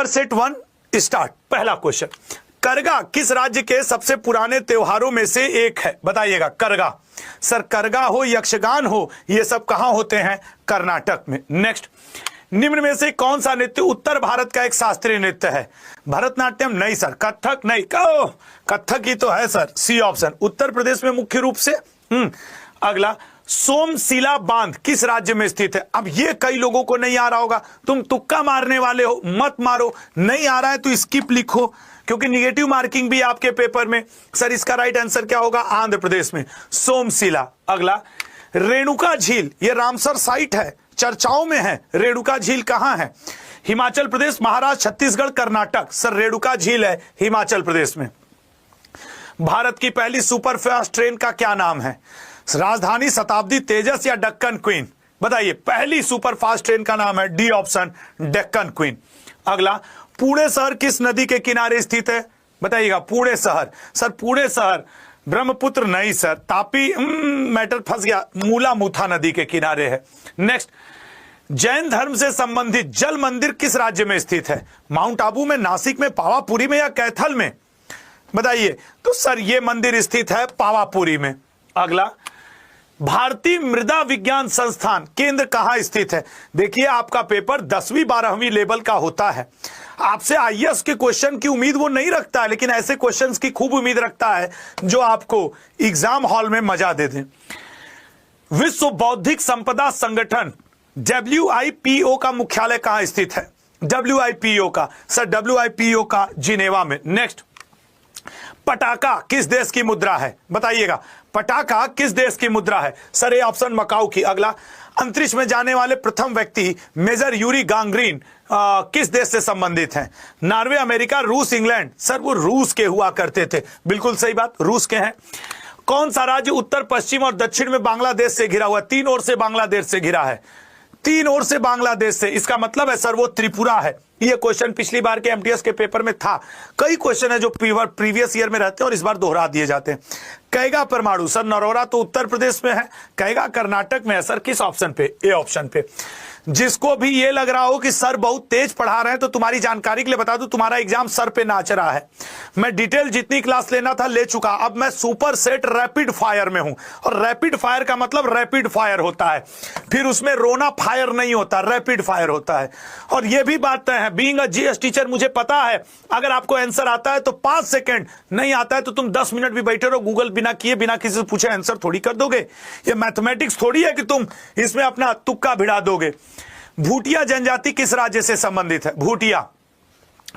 Super set 1 start. पहला question, करगा किस राज्य के सबसे पुराने त्योहारों में से एक है? बताइएगा। करगा, सर करगा हो, यक्षगान हो, ये सब कहां होते हैं? कर्नाटक में। नेक्स्ट, निम्न में से कौन सा नृत्य उत्तर भारत का एक शास्त्रीय नृत्य है? भरतनाट्यम नहीं सर, कथक नहीं, कहो कथक ही तो है sir, C option. Uttar Pradesh में मुख्य रूप से। अगला, सोमशिला बांध किस राज्य में स्थित है? अब ये कई लोगों को नहीं आ रहा होगा, तुम तुक्का मारने वाले हो, मत मारो, नहीं आ रहा है तो स्किप लिखो, क्योंकि निगेटिव मार्किंग भी आपके पेपर में। सर इसका राइट आंसर क्या होगा? आंध्र प्रदेश में सोमशिला। अगला, रेणुका झील, ये रामसर साइट है, चर्चाओं में है। रेणुका झील कहां है? हिमाचल प्रदेश, महाराष्ट्र, छत्तीसगढ़, कर्नाटक। सर रेणुका झील है हिमाचल प्रदेश में। भारत की पहली सुपरफास्ट ट्रेन का क्या नाम है? राजधानी, शताब्दी, तेजस या डेक्कन क्वीन? बताइए। पहली सुपरफास्ट ट्रेन का नाम है डी ऑप्शन, डेक्कन क्वीन। अगला, पुणे शहर किस नदी के किनारे स्थित है? बताइएगा। पुणे शहर, सर पुणे शहर ब्रह्मपुत्र नहीं सर, तापी, मैटर फंस गया, मूला मुथा नदी के किनारे है। नेक्स्ट, जैन धर्म से संबंधित जल मंदिर किस राज्य में स्थित है? माउंट आबू में, नासिक में, पावापुरी में या कैथल में? बताइए। तो सर ये मंदिर स्थित है पावापुरी में। अगला, भारतीय मृदा विज्ञान संस्थान केंद्र कहां स्थित है? देखिए आपका पेपर 10वीं 12वीं लेवल का होता है, आपसे आईएएस के क्वेश्चन की उम्मीद वो नहीं रखता है, लेकिन ऐसे क्वेश्चंस की खूब उम्मीद रखता है जो आपको एग्जाम हॉल में मजा दे दें। विश्व बौद्धिक संपदा संगठन WIPO का मुख्यालय कहां स्थित है? WIPO का, सर WIPO का जिनेवा में। नेक्स्ट, पटाका किस देश की मुद्रा है? बताइएगा। पटाका किस देश की मुद्रा है? सर ए ऑप्शन, मकाऊ की। अगला, अंतरिक्ष में जाने वाले प्रथम व्यक्ति मेजर यूरी गांग्रीन किस देश से संबंधित हैं? नॉर्वे, अमेरिका, रूस, इंग्लैंड? सर वो रूस के हुआ करते थे, बिल्कुल सही बात, रूस के हैं। कौन सा राज्य उत्तर, पश्चिम और दक्षिण में बांग्लादेश से घिरा हुआ? 3 ओर से बांग्लादेश से घिरा है, 3 ओर से बांग्लादेश से, इसका मतलब है सर वो त्रिपुरा है। ये क्वेश्चन पिछली बार के एमटीएस के पेपर में था। कई क्वेश्चन है जो प्रीवियस ईयर में रहते हैं और इस बार दोहरा दिए जाते हैं। कैगा परमाणु, सर नरोरा तो उत्तर प्रदेश में है, कैगा कर्नाटक में है। सर किस ऑप्शन पे? ए ऑप्शन पे। जिसको भी ये लग रहा हो कि सर बहुत तेज पढ़ा रहे हैं, तो तुम्हारी जानकारी के लिए बता दूं, तुम्हारा एग्जाम सर पे नाच रहा है। मैं डिटेल जितनी क्लास लेना था ले चुका, अब मैं सुपर सेट रैपिड फायर में हूं, और रैपिड फायर का मतलब रैपिड फायर होता है, फिर उसमें रोना फायर नहीं होता, रैपिड फायर होता है। और ये भी बात तय है, बीइंग अ जीएस टीचर मुझे पता है अगर आपको आंसर आता है तो 5 सेकंड, नहीं आता है तो तुम 10 मिनट भी बैठे रहो, गूगल बिना किए बिना किसी से पूछे आंसर थोड़ी कर दोगे। ये मैथमेटिक्स थोड़ी है कि तुम इसमें अपना तुक्का भिड़ा दोगे। भूटिया जनजाति किस राज्य से संबंधित है? भूटिया,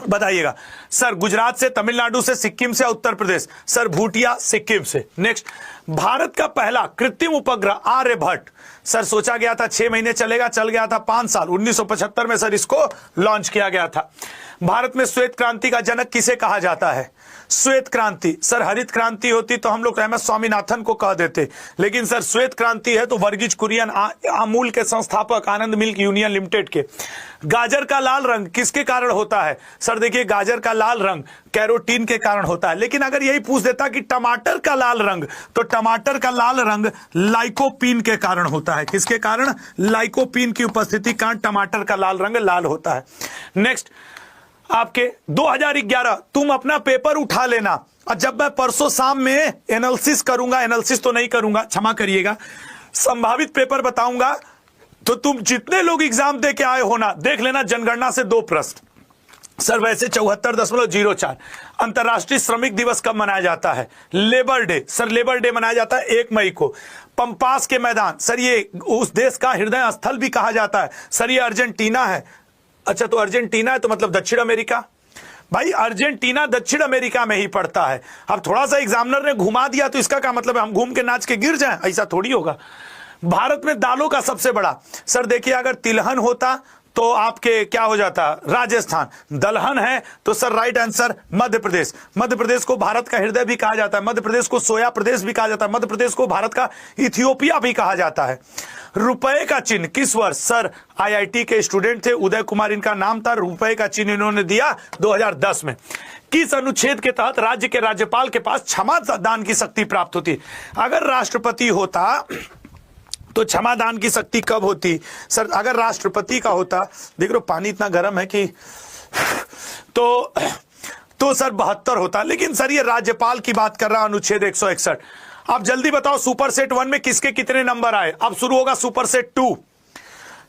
बताइएगा। सर गुजरात से, तमिलनाडु से, सिक्किम से, उत्तर प्रदेश? सर भूटिया सिक्किम से। नेक्स्ट, भारत का पहला कृत्रिम उपग्रह आर्यभट्ट, सर सोचा गया था 6 महीने चलेगा, चल गया था 5 साल, 1975 में सर इसको लॉन्च किया गया था। भारत में श्वेत क्रांति का जनक किसे कहा जाता है? श्वेत क्रांति, सर हरित क्रांति होती तो हम लोग MS स्वामीनाथन को कह देते, लेकिन सर श्वेत क्रांति है तो वर्गीज कुरियन, अमूल के संस्थापक, आनंद मिल्क यूनियन लिमिटेड के। गाजर का लाल रंग किसके कारण होता है? सर देखिए गाजर का लाल रंग कैरोटीन के कारण होता है, लेकिन अगर यही पूछ देता कि टमाटर का लाल रंग, तो टमाटर का लाल रंग लाइकोपीन के कारण होता है। किसके कारण? लाइकोपीन की उपस्थिति के कारण टमाटर का लाल रंग लाल होता है। नेक्स्ट, आपके 2011 तुम अपना पेपर उठा लेना, और जब मैं परसों शाम में एनालिसिस करूंगा, एनालिसिस तो नहीं करूंगा, क्षमा करिएगा, संभावित पेपर बताऊंगा, तो तुम जितने लोग एग्जाम दे के आए हो ना, देख लेना जनगणना से 2 प्रश्न। सर वैसे 74.04। अंतर्राष्ट्रीय श्रमिक दिवस कब मनाया जाता है? Labour day, sir labour day मनाया जाता है 1 मई को। पंपास के मैदान, सर ये उस देश का हृदय स्थल भी कहा जाता है। सर ये अर्जेंटीना है। अच्छा तो अर्जेंटीना है तो मतलब दक्षिण अमेरिका? भाई अर्जेंटीना दक्षिण अमेरिका में ही पड़ता है। अब थोड़ा सा एग्जामिनर ने घुमा दिया तो इसका क्या मतलब है हम घूम के नाच के गिर जाएं? ऐसा थोड़ी होगा। भारत में दालों का सबसे बड़ा, सर देखिए अगर तिलहन होता तो आपके क्या हो जाता? राजस्थान। दलहन है तो sir right answer Madhya Pradesh. Madhya Pradesh को भारत का हृदय भी कहा जाता है, मध्य प्रदेश को सोया प्रदेश भी कहा जाता है, मध्य प्रदेश को भारत का इथियोपिया भी कहा जाता है। रुपए का चिन्ह किस वर्ष? सर IIT के स्टूडेंट थे, उदय कुमार इनका नाम था, रुपए का चिन्ह इन्होंने दिया 2010 में। किस अनुच्छेद के तहत राज्य के राज्यपाल के पास क्षमा दान की शक्ति प्राप्त होती? अगर राष्ट्रपति होता तो क्षमा दान की शक्ति कब होती? सर अगर राष्ट्रपति का होता, देख लो पानी इतना गर्म है कि तो सर 72 होता। लेकिन सर ये राज्यपाल की बात कर रहा है, अनुच्छेद 161। अब जल्दी बताओ सुपर सेट 1 में किसके कितने नंबर आए। अब शुरू होगा सुपर सेट 2,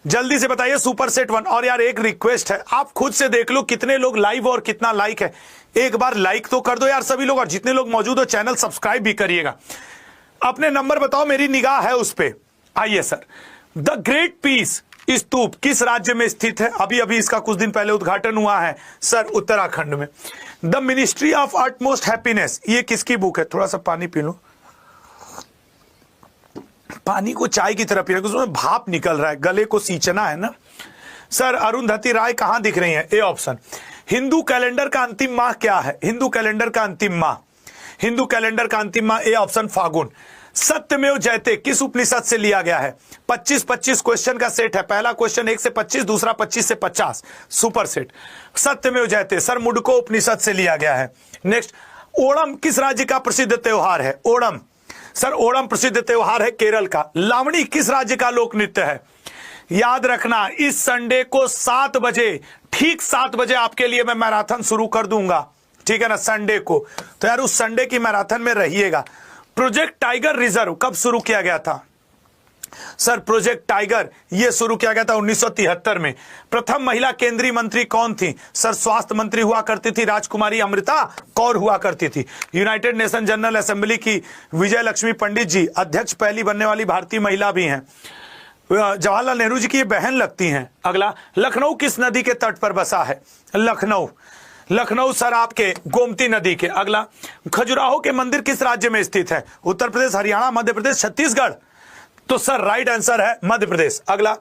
जल्दी से बताइए सुपर सेट 1। और यार एक रिक्वेस्ट है, आप खुद से देख लो कितने लोग लाइव और कितना लाइक है, एक बार लाइक तो कर दो यार सभी लोग, और जितने लोग मौजूद हो चैनल सब्सक्राइब भी करिएगा। अपने नंबर बताओ, मेरी निगाह है उस पे। आइए सर, द ग्रेट पीस स्तूप किस राज्य में स्थित है। अभी अभी इसका कुछ दिन पहले उद्घाटन हुआ है सर, उत्तराखंड में। The ministry of utmost happiness, ये किसकी बुक है। थोड़ा सा पानी पी लो, पानी को चाय की तरह पीना, उसमें भाप निकल रहा है, गले को सींचना है ना। सर अरुंधति राय कहां दिख रही है, ए ऑप्शन। हिंदू कैलेंडर का अंतिम माह क्या है। हिंदू कैलेंडर का अंतिम माह, हिंदू कैलेंडर का अंतिम माह, ए ऑप्शन फागुन। सत्यमेव जयते किस उपनिषद से लिया गया है। 25-25 क्वेश्चन का सेट है, पहला क्वेश्चन 1 से 25, दूसरा 25 से 50, सुपर सेट। सत्यमेव जयते सर मुंडको उपनिषद से लिया गया है। नेक्स्ट, ओणम किस राज्य का प्रसिद्ध त्योहार है। ओणम सर, ओणम प्रसिद्ध त्योहार है केरल का। लावणी किस राज्य का लोक नृत्य है। याद रखना इस संडे को 7 बजे, ठीक 7 बजे आपके लिए मैं मैराथन शुरू कर दूंगा, ठीक है ना, संडे को। तो यार उस संडे की मैराथन में रहिएगा। प्रोजेक्ट टाइगर रिजर्व कब शुरू किया गया था। सर प्रोजेक्ट टाइगर ये शुरू किया गया था 1973 में। प्रथम महिला केंद्रीय मंत्री कौन थी। सर स्वास्थ्य मंत्री हुआ करती थी राजकुमारी अमृता कौर हुआ करती थी। यूनाइटेड नेशन जनरल असेंबली की विजय लक्ष्मी पंडित जी अध्यक्ष पहली बनने वाली भारतीय महिला भी हैं। जवाहरलाल नेहरू जी की ये बहन लगती हैं। अगला, लखनऊ किस नदी के तट पर बसा है। लखनऊ, लखनऊ सर आपके गोमती नदी के। अगला, खजुराहो के मंदिर किस राज्य में स्थित है। उत्तर प्रदेश, हरियाणा, मध्य प्रदेश, छत्तीसगढ़। तो सर राइट आंसर है मध्य प्रदेश। अगला,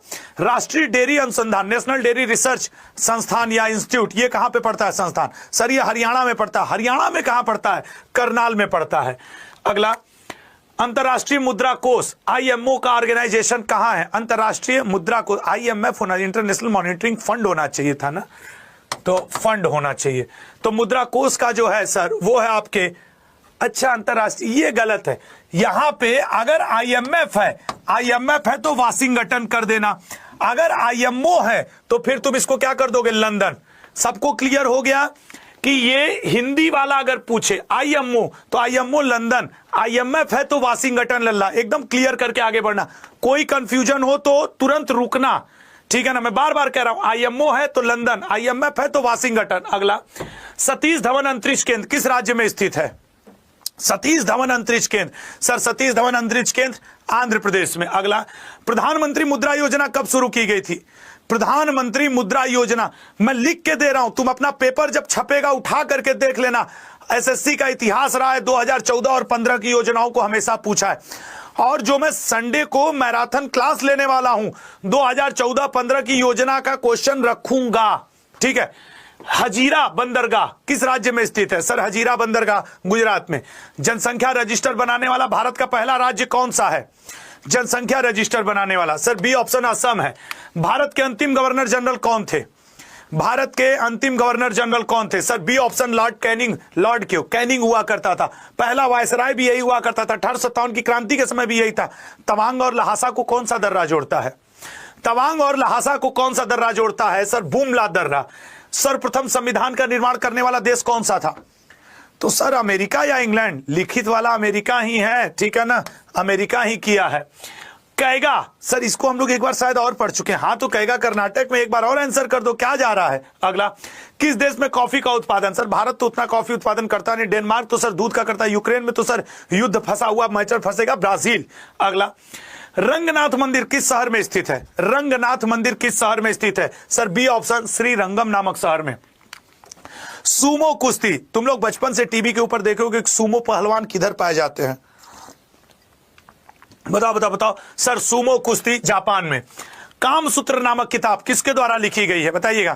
राष्ट्रीय डेयरी अनुसंधान नेशनल डेयरी रिसर्च संस्थान या इंस्टीट्यूट ये कहां पे पड़ता है संस्थान। सर ये हरियाणा में पड़ता है। हरियाणा में कहां पड़ता है, करनाल में पड़ता है। अगला, अंतरराष्ट्रीय मुद्रा कोष आईएमओ का ऑर्गेनाइजेशन कहां है। अंतरराष्ट्रीय मुद्रा कोष आईएमएफ होना, इंटरनेशनल मॉनिटरिंग फंड होना चाहिए था ना, तो फंड होना चाहिए। तो मुद्रा कोष का जो है सर वो है आपके, अच्छा अंतरराष्ट्रीय, ये गलत है। यहां पे अगर आईएमएफ है तो वाशिंगटन कर देना, अगर आईएमओ है तो फिर तुम इसको क्या कर दोगे, लंदन। सबको क्लियर हो गया कि ये हिंदी वाला अगर पूछे आईएमओ तो आईएमओ लंदन, आईएमएफ है तो वाशिंगटन। लल्ला एकदम क्लियर करके आगे बढ़ना, कोई कंफ्यूजन हो तो तुरंत रुकना, ठीक है ना। मैं बार बार कह रहा हूं, आईएमओ है तो लंदन, आईएमएफ है तो वाशिंगटन। अगला, सतीश धवन अंतरिक्ष केंद्र किस राज्य में स्थित है। सतीश धवन अंतरिक्ष केंद्र, सर सतीश धवन अंतरिक्ष केंद्र आंध्र प्रदेश में। अगला, प्रधानमंत्री मुद्रा योजना कब शुरू की गई थी। प्रधानमंत्री मुद्रा योजना मैं लिख के दे रहा हूं, तुम अपना पेपर जब छपेगा उठा करके देख लेना। एसएससी का इतिहास रहा है 2014 और 15 की योजनाओं को हमेशा पूछा है। और जो मैं संडे को मैराथन क्लास लेने वाला हूं 2014-15 की योजना का क्वेश्चन रखूंगा, ठीक है। हजीरा बंदरगाह किस राज्य में स्थित है। सर हजीरा बंदरगाह गुजरात में। जनसंख्या रजिस्टर बनाने वाला भारत का पहला राज्य कौन सा है। जनसंख्या रजिस्टर बनाने वाला, सर बी ऑप्शन असम है। भारत के अंतिम गवर्नर जनरल कौन थे। भारत के अंतिम गवर्नर जनरल कौन थे। Sir B option lord Canning. Lord क्यों, कैनिंग हुआ करता था। पहला वायसराय भी यही हुआ करता था। 1857 की क्रांति के समय भी यही था। तवांग और लहासा को कौन सा दर्रा जोड़ता है। तवांग और लहासा को कौन सा दर्रा जोड़ता है। सर बुमला दर्रा। सर्वप्रथम संविधान का निर्माण करने वाला देश कौन सा था। तो सर अमेरिका या इंग्लैंड, लिखित वाला अमेरिका ही है, ठीक है ना, अमेरिका ही किया है। कैगा, सर इसको हम लोग एक बार शायद और पढ़ चुके हैं। हाँ तो कैगा कर्नाटक में, एक बार और आंसर कर दो क्या जा रहा है। अगला, किस देश में कॉफी का उत्पादन। सर भारत तो उतना कॉफी उत्पादन करता नहीं। डेनमार्क तो सर दूध का करता है। यूक्रेन में तो सर युद्ध फंसा हुआ मैचर फंसेगा, ब्राजील। अगला, रंगनाथ मंदिर किस शहर में स्थित है। रंगनाथ मंदिर किस शहर में स्थित है। सर बी ऑप्शन श्रीरंगम नामक शहर में। सूमो कुश्ती, तुम लोग बचपन से टीवी के ऊपर देखोगे कि सूमो पहलवान किधर पाए जाते हैं। बताओ बताओ बताओ। सर सूमो कुश्ती जापान में। कामसूत्र नामक किताब किसके द्वारा लिखी गई है बताइएगा।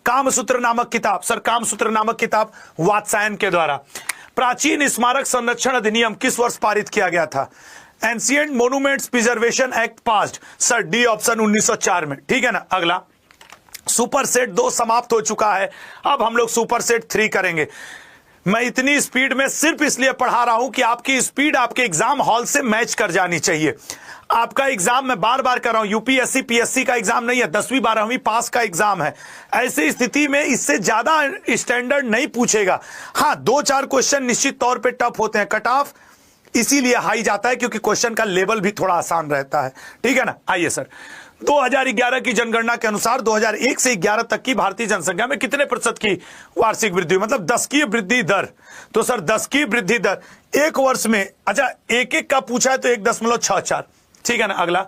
कामसूत्र नामक किताब, सर कामसूत्र नामक किताब वात्सायन के द्वारा। प्राचीन स्मारक संरक्षण अधिनियम किस वर्ष पारित किया गया था। Ancient monuments preservation act passed, sir D option 1904 में, ठीक है ना। अगला, सुपर सेट 2 समाप्त हो चुका है, अब हम लोग सुपर सेट 3 करेंगे। मैं इतनी स्पीड में सिर्फ इसलिए पढ़ा रहा हूं कि आपकी स्पीड आपके एग्जाम हॉल से मैच कर जानी चाहिए। आपका एग्जाम मैं बार बार कर रहा हूं, यूपीएससी पीएससी का एग्जाम नहीं है, 10वीं 12वीं पास का एग्जाम है। ऐसी स्थिति में इससे ज्यादा स्टैंडर्ड नहीं पूछेगा। हां, 2-4 क्वेश्चन निश्चित तौर पे टफ होते हैं, कट ऑफ इसीलिए हाई जाता है क्योंकि क्वेश्चन का लेवल भी थोड़ा आसान रहता है, ठीक है ना। आइए सर, 2011 की जनगणना के अनुसार 2001 से 11 तक की भारतीय जनसंख्या में कितने प्रतिशत की वार्षिक वृद्धि हुई, मतलब 10 की वृद्धि दर। तो सर 10 की वृद्धि दर एक वर्ष में, अच्छा एक एक का पूछा है तो 1.64, ठीक है ना। अगला,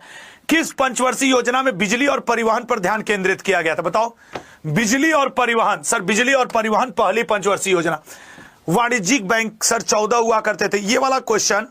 किस पंचवर्षीय योजना में बिजली और परिवहन पर ध्यान केंद्रित किया गया था, बताओ। बिजली और परिवहन, सर बिजली और परिवहन पहली पंचवर्षीय योजना। वाणिज्यिक बैंक सर 14 हुआ करते थे। ये वाला क्वेश्चन,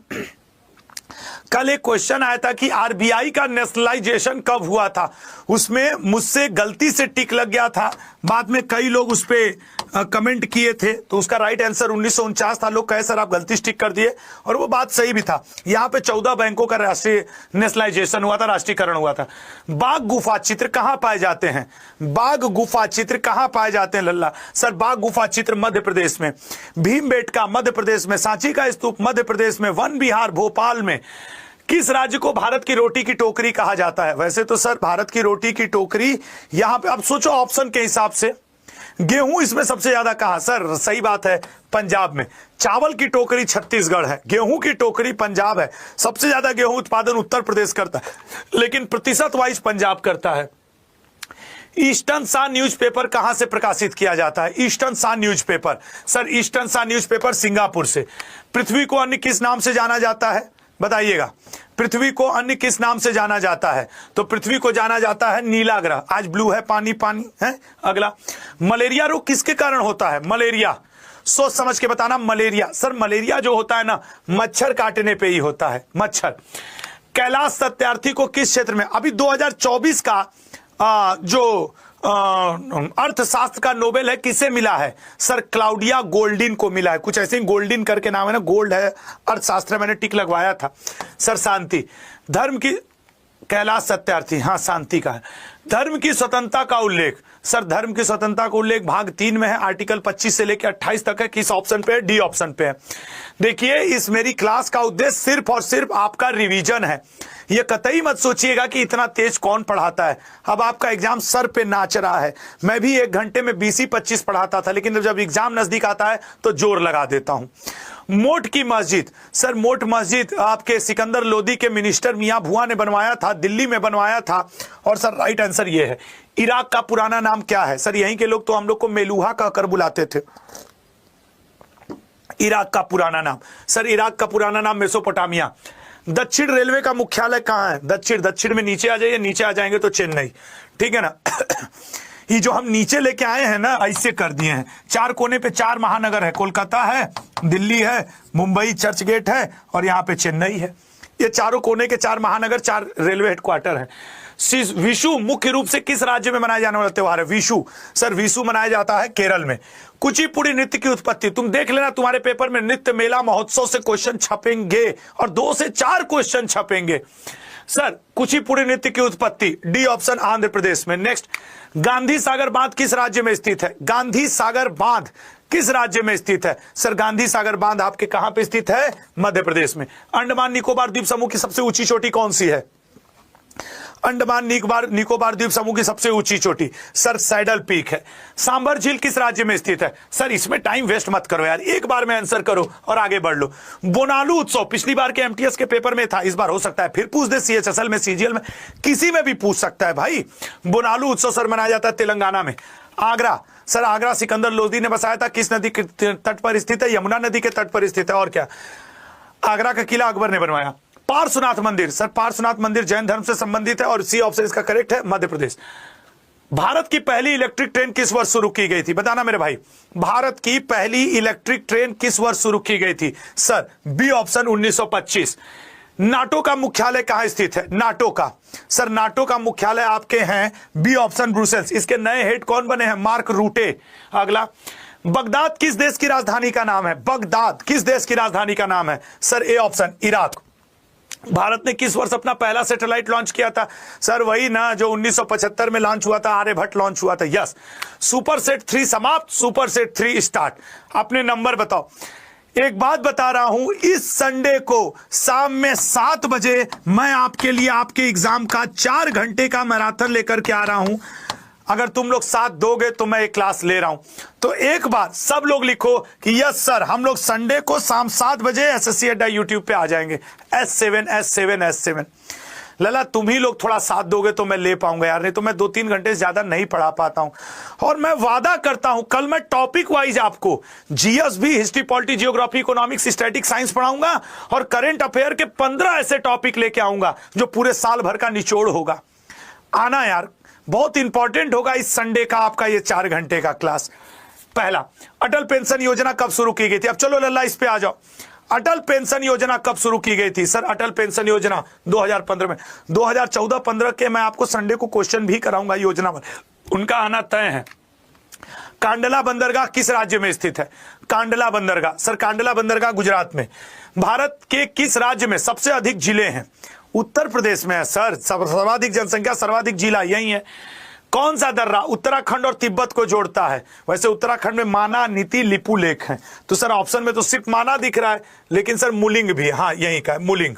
कल एक क्वेश्चन आया था कि आरबीआई का नेशनलाइजेशन कब हुआ था, उसमें मुझसे गलती से टिक लग गया था, बाद में कई लोग उस पर कमेंट किए थे, तो उसका राइट आंसर 1949 था। लोग कहे सर आप गलती से टिक कर दिए, और वो बात सही भी था। यहां पे 14 बैंकों का राष्ट्रीय नेशनलाइजेशन हुआ था, राष्ट्रीयकरण हुआ था। बाघ गुफा चित्र कहां पाए जाते हैं, बाघ गुफा चित्र कहां पाए जाते हैं लल्ला। सर बाघ गुफा चित्र मध्य प्रदेश में, भीमबेटका मध्य प्रदेश में, सांची का स्तूप मध्य प्रदेश में, वन विहार भोपाल में। किस राज्य को भारत की रोटी की टोकरी कहा जाता है। वैसे तो सर भारत की रोटी की टोकरी यहां पे, अब सोचो ऑप्शन के हिसाब से, गेहूं इसमें सबसे ज्यादा कहा, सर सही बात है पंजाब में। चावल की टोकरी छत्तीसगढ़ है, गेहूं की टोकरी पंजाब है। सबसे ज्यादा गेहूं उत्पादन उत्तर प्रदेश करता है, लेकिन प्रतिशत वाइज पंजाब करता है। ईस्टर्न सन न्यूज़पेपर कहां से प्रकाशित किया जाता है, ईस्टर्न सन न्यूज़पेपर। सर ईस्टर्न सन न्यूज़पेपर सिंगापुर से। पृथ्वी को अन्य किस नाम से जाना जाता है, बताइएगा। पृथ्वी को अन्य किस नाम से जाना जाता है, तो पृथ्वी को जाना जाता है नीला ग्रह। आज ब्लू है, पानी पानी है। अगला, मलेरिया रोग किसके कारण होता है, मलेरिया, सोच समझ के बताना। मलेरिया, सर मलेरिया जो होता है ना, मच्छर काटने पे ही होता है, मच्छर। कैलाश सत्यार्थी को किस क्षेत्र में, अभी 2024 का जो अर्थशास्त्र का नोबेल है किसे मिला है, सर क्लाउडिया गोल्डिन को मिला है। कुछ ऐसे ही गोल्डिन करके नाम है ना, गोल्ड है अर्थशास्त्र, मैंने टिक लगवाया था। सर शांति, धर्म की, कैलाश सत्यार्थी, हाँ शांति का है। धर्म की स्वतंत्रता का उल्लेख, सर धर्म की स्वतंत्रता का उल्लेख भाग 3 में है, आर्टिकल 25 से लेकर 28 तक है। किस ऑप्शन पे है, डी ऑप्शन पे है। देखिए इस मेरी क्लास का उद्देश्य सिर्फ और सिर्फ आपका रिवीजन है। ये कतई मत सोचिएगा कि इतना तेज कौन पढ़ाता है। अब आपका एग्जाम सर पे नाच रहा है। मैं भी 1 घंटे में 20-25 पढ़ाता था, लेकिन जब एग्जाम नजदीक आता है तो जोर लगा देता हूं। मोट की मस्जिद, सर मोट मस्जिद आपके सिकंदर लोदी के मिनिस्टर मियां भुआ ने बनवाया था, दिल्ली में बनवाया था। और सर राइट आंसर ये है। इराक का पुराना नाम क्या है, सर यहीं के लोग तो हम लोग को मेलूहा कहकर बुलाते थे। इराक का पुराना नाम, सर इराक का पुराना नाम मेसोपोटामिया। दक्षिण रेलवे का मुख्यालय कहां है, दक्षिण में नीचे आ जाइए, नीचे आ जाएंगे तो चेन्नई, ठीक है ना। ये जो हम नीचे लेके आए हैं ना, ऐसे कर दिए हैं। 4 कोने पे 4 महानगर है, कोलकाता है, दिल्ली है, मुंबई चर्च गेट है, और यहाँ पे चेन्नई है। ये चारों कोने के 4 महानगर, 4 रेलवे हेडक्वार्टर है। विशु मुख्य रूप से किस राज्य में मनाया जाने वाला त्योहार है, विशु। सर विशु मनाया जाता है केरल में। कुचिपुड़ी नृत्य की उत्पत्ति, तुम देख लेना तुम्हारे पेपर में नृत्य मेला महोत्सव से क्वेश्चन छपेंगे, और 2 से 4 क्वेश्चन छपेंगे। सर कुचिपुड़ी नृत्य की उत्पत्ति, डी ऑप्शन आंध्र प्रदेश में। नेक्स्ट, गांधी सागर बांध किस राज्य में स्थित है, गांधी सागर बांध किस राज्य में स्थित है, सर गांधी सागर बांध आपके कहां पे स्थित है, मध्य प्रदेश में। अंडमान निकोबार द्वीप समूह की सबसे ऊंची चोटी कौन सी है, अंडमान निकोबार द्वीप समूह की सबसे ऊंची चोटी, सर सैडल पीक है। सांबर झील किस राज्य में स्थित है, सर इसमें टाइम वेस्ट मत करो यार, एक बार में आंसर करो और आगे बढ़ लो। बोनालू उत्सव पिछली बार के एमटीएस के पेपर में था, इस बार हो सकता है फिर पूछ दे, सीएचएसएल में, सीजीएल में, किसी में भी पूछ सकता है भाई। बोनालू उत्सव सर मनाया जाता है तेलंगाना में। आगरा, सर आगरा सिकंदर लोदी ने बसाया था, किस नदी के तट पर स्थित है, यमुना नदी के तट पर स्थित है। और क्या, आगरा का किला अकबर ने बनवाया। पार्श्वनाथ मंदिर, सर पार्श्वनाथ मंदिर जैन धर्म से संबंधित है, और सी ऑप्शन इसका करेक्ट है, मध्य प्रदेश। भारत की पहली इलेक्ट्रिक ट्रेन किस वर्ष शुरू की गई थी, बताना मेरे भाई। भारत की पहली इलेक्ट्रिक ट्रेन किस वर्ष शुरू की गई थी, सर बी ऑप्शन 1925। नाटो का मुख्यालय कहां स्थित है, नाटो का, सर नाटो का मुख्यालय आपके हैं बी ऑप्शन ब्रुसेल्स। इसके नए हेड कौन बने हैं, मार्क रूटे। अगला, बगदाद किस देश की राजधानी का नाम है, बगदाद किस देश की राजधानी का नाम है, sir A option Iraq. Bharat ने किस वर्ष अपना पहला सैटेलाइट लॉन्च किया था? सर वही ना जो 1975 में लॉन्च हुआ था, आर्यभट्ट लॉन्च हुआ था। यस। सुपरसेट 3 समाप्त, सुपरसेट 3 स्टार्ट। अपने नंबर बताओ। एक बात बता रहा हूं, इस संडे को शाम में 7 बजे मैं आपके लिए आपके एग्जाम का 4 घंटे का मैराथन लेकर के आ रहा हूं। अगर तुम लोग साथ दोगे तो मैं एक क्लास ले रहा हूं। तो एक बार सब लोग लिखो कि यस सर, हम लोग संडे को शाम 7 बजे एसएससी अड्डा यूट्यूब पे आ जाएंगे। S7 लला तुम ही लोग थोड़ा साथ दोगे तो मैं ले पाऊंगा यार, नहीं तो मैं 2-3 घंटे से ज्यादा नहीं पढ़ा पाता हूं। और मैं वादा करता हूं कल मैं टॉपिक वाइज आपको जीएस भी, history, polity, geography, economics, static, science पढ़ाऊंगा और करंट अफेयर के 15 ऐसे टॉपिक लेके आऊंगा जो पूरे साल भर का निचोड़ होगा। आना यार, बहुत इंपॉर्टेंट होगा इस संडे का आपका ये 4 घंटे का क्लास। पहला, अटल पेंशन योजना कब शुरू की गई थी? अब चलो लल्ला इस पे आ जाओ। अटल पेंशन योजना कब शुरू की गई थी? सर अटल पेंशन योजना 2015 में। 2014-15 के मैं आपको संडे को क्वेश्चन भी कराऊंगा योजना पर, उनका आना तय है। कांडला बंदरगाह किस राज्य में स्थित है? कांडला बंदरगाह, सर कांडला बंदरगाह गुजरात में। भारत के किस राज्य में सबसे अधिक जिले हैं? उत्तर प्रदेश में है सर। सर्वाधिक जनसंख्या, सर्वाधिक जिला यही है। कौन सा दर्रा उत्तराखंड और तिब्बत को जोड़ता है? वैसे उत्तराखंड में माना, नीति, लिपू लेक है। तो सर ऑप्शन में तो सिर्फ माना दिख रहा है, लेकिन सर मुलिंग भी है। हाँ यही का है मुलिंग,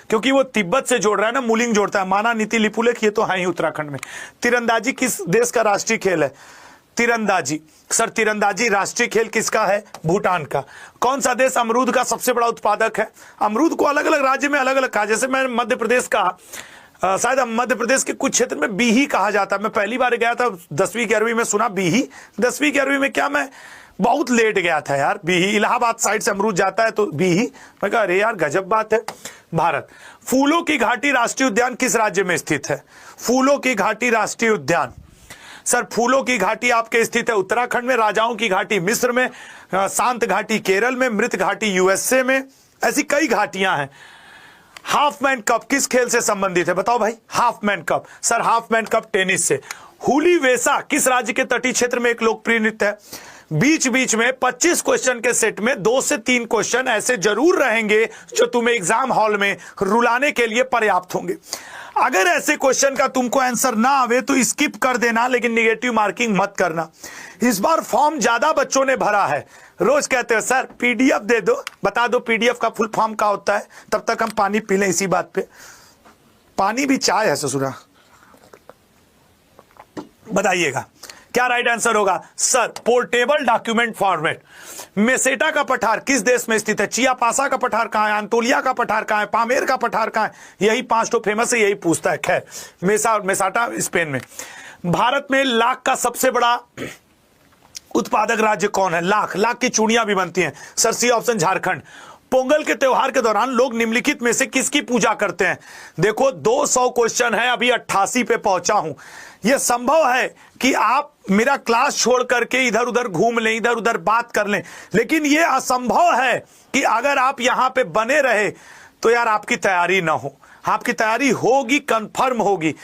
क्योंकि वो तिब्बत से जोड़ रहा है ना, मुलिंग जोड़ता है। माना, नीति, लिपू लेक ये तो है ही उत्तराखंड में। तीरंदाजी किस देश का राष्ट्रीय खेल है? तीरंदाजी, सर तीरंदाजी राष्ट्रीय खेल किसका है? भूटान का। कौन सा देश अमरूद का सबसे बड़ा उत्पादक है? अमरूद को अलग अलग राज्य में अलग अलग कहा, जैसे मैं मध्य प्रदेश का शायद मध्य प्रदेश के कुछ क्षेत्र में बीही कहा जाता है। मैं पहली बार गया था 10वीं 11वीं में सुना बीही, 10वीं 11वीं में क्या, मैं बहुत लेट गया था यार। बीही इलाहाबाद साइड से अमरूद जाता है तो बीही, मैं कहा अरे यार गजब बात है। भारत, फूलों की घाटी राष्ट्रीय उद्यान किस राज्य में स्थित है? फूलों की घाटी राष्ट्रीय उद्यान, सर फूलों की घाटी आपके स्थित है उत्तराखंड में, राजाओं की घाटी मिस्र में, शांत घाटी केरल में, मृत घाटी यूएसए में, ऐसी कई घाटियां हैं। हाफमैन कप किस खेल से संबंधित है? बताओ भाई। Hopman cup, sir Hopman cup tennis से। हुली वैसा किस राज्य के तटीय क्षेत्र में एक लोकप्रिय नृत्य है? बीच बीच में 25 क्वेश्चन के सेट में 2 से 3 क्वेश्चन ऐसे जरूर रहेंगे जो तुम्हें एग्जाम हॉल में रुलाने के लिए पर्याप्त होंगे। अगर ऐसे क्वेश्चन का तुमको आंसर ना आवे तो स्किप कर देना, लेकिन निगेटिव मार्किंग मत करना। इस बार फॉर्म ज्यादा बच्चों ने भरा है। रोज कहते हो सर पीडीएफ दे दो, बता दो पीडीएफ का फुल फॉर्म क्या होता है, तब तक हम पानी पी लें इसी बात पे। पानी भी चाय है ससुरा। बताइएगा क्या राइट आंसर होगा? Sir portable document format. Meseta का पठार किस देश में स्थित है? चियापासा का पठार कहां है? अंतोलिया का पठार कहां है? पामेर का पठार कहां है? यही 5 तो फेमस है, यही पूछता है। खैर मेसाटा स्पेन में। भारत में लाख का सबसे बड़ा उत्पादक राज्य कौन है? लाख की चूड़ियां भी बनती हैं। Sir C option Jharkhand. Pongal के त्योहार के दौरान लोग निम्नलिखित में से किसकी पूजा करते हैं? देखो 200 क्वेश्चन है, अभी 88 पे पहुंचा हूं। यह संभव है कि आप मेरा क्लास छोड़ करके इधर उधर घूम लें, इधर उधर बात कर लें, लेकिन यह असंभव है कि अगर आप यहां पे बने रहे तो यार आपकी तैयारी ना हो। आपकी तैयारी होगी, कंफर्म होगी।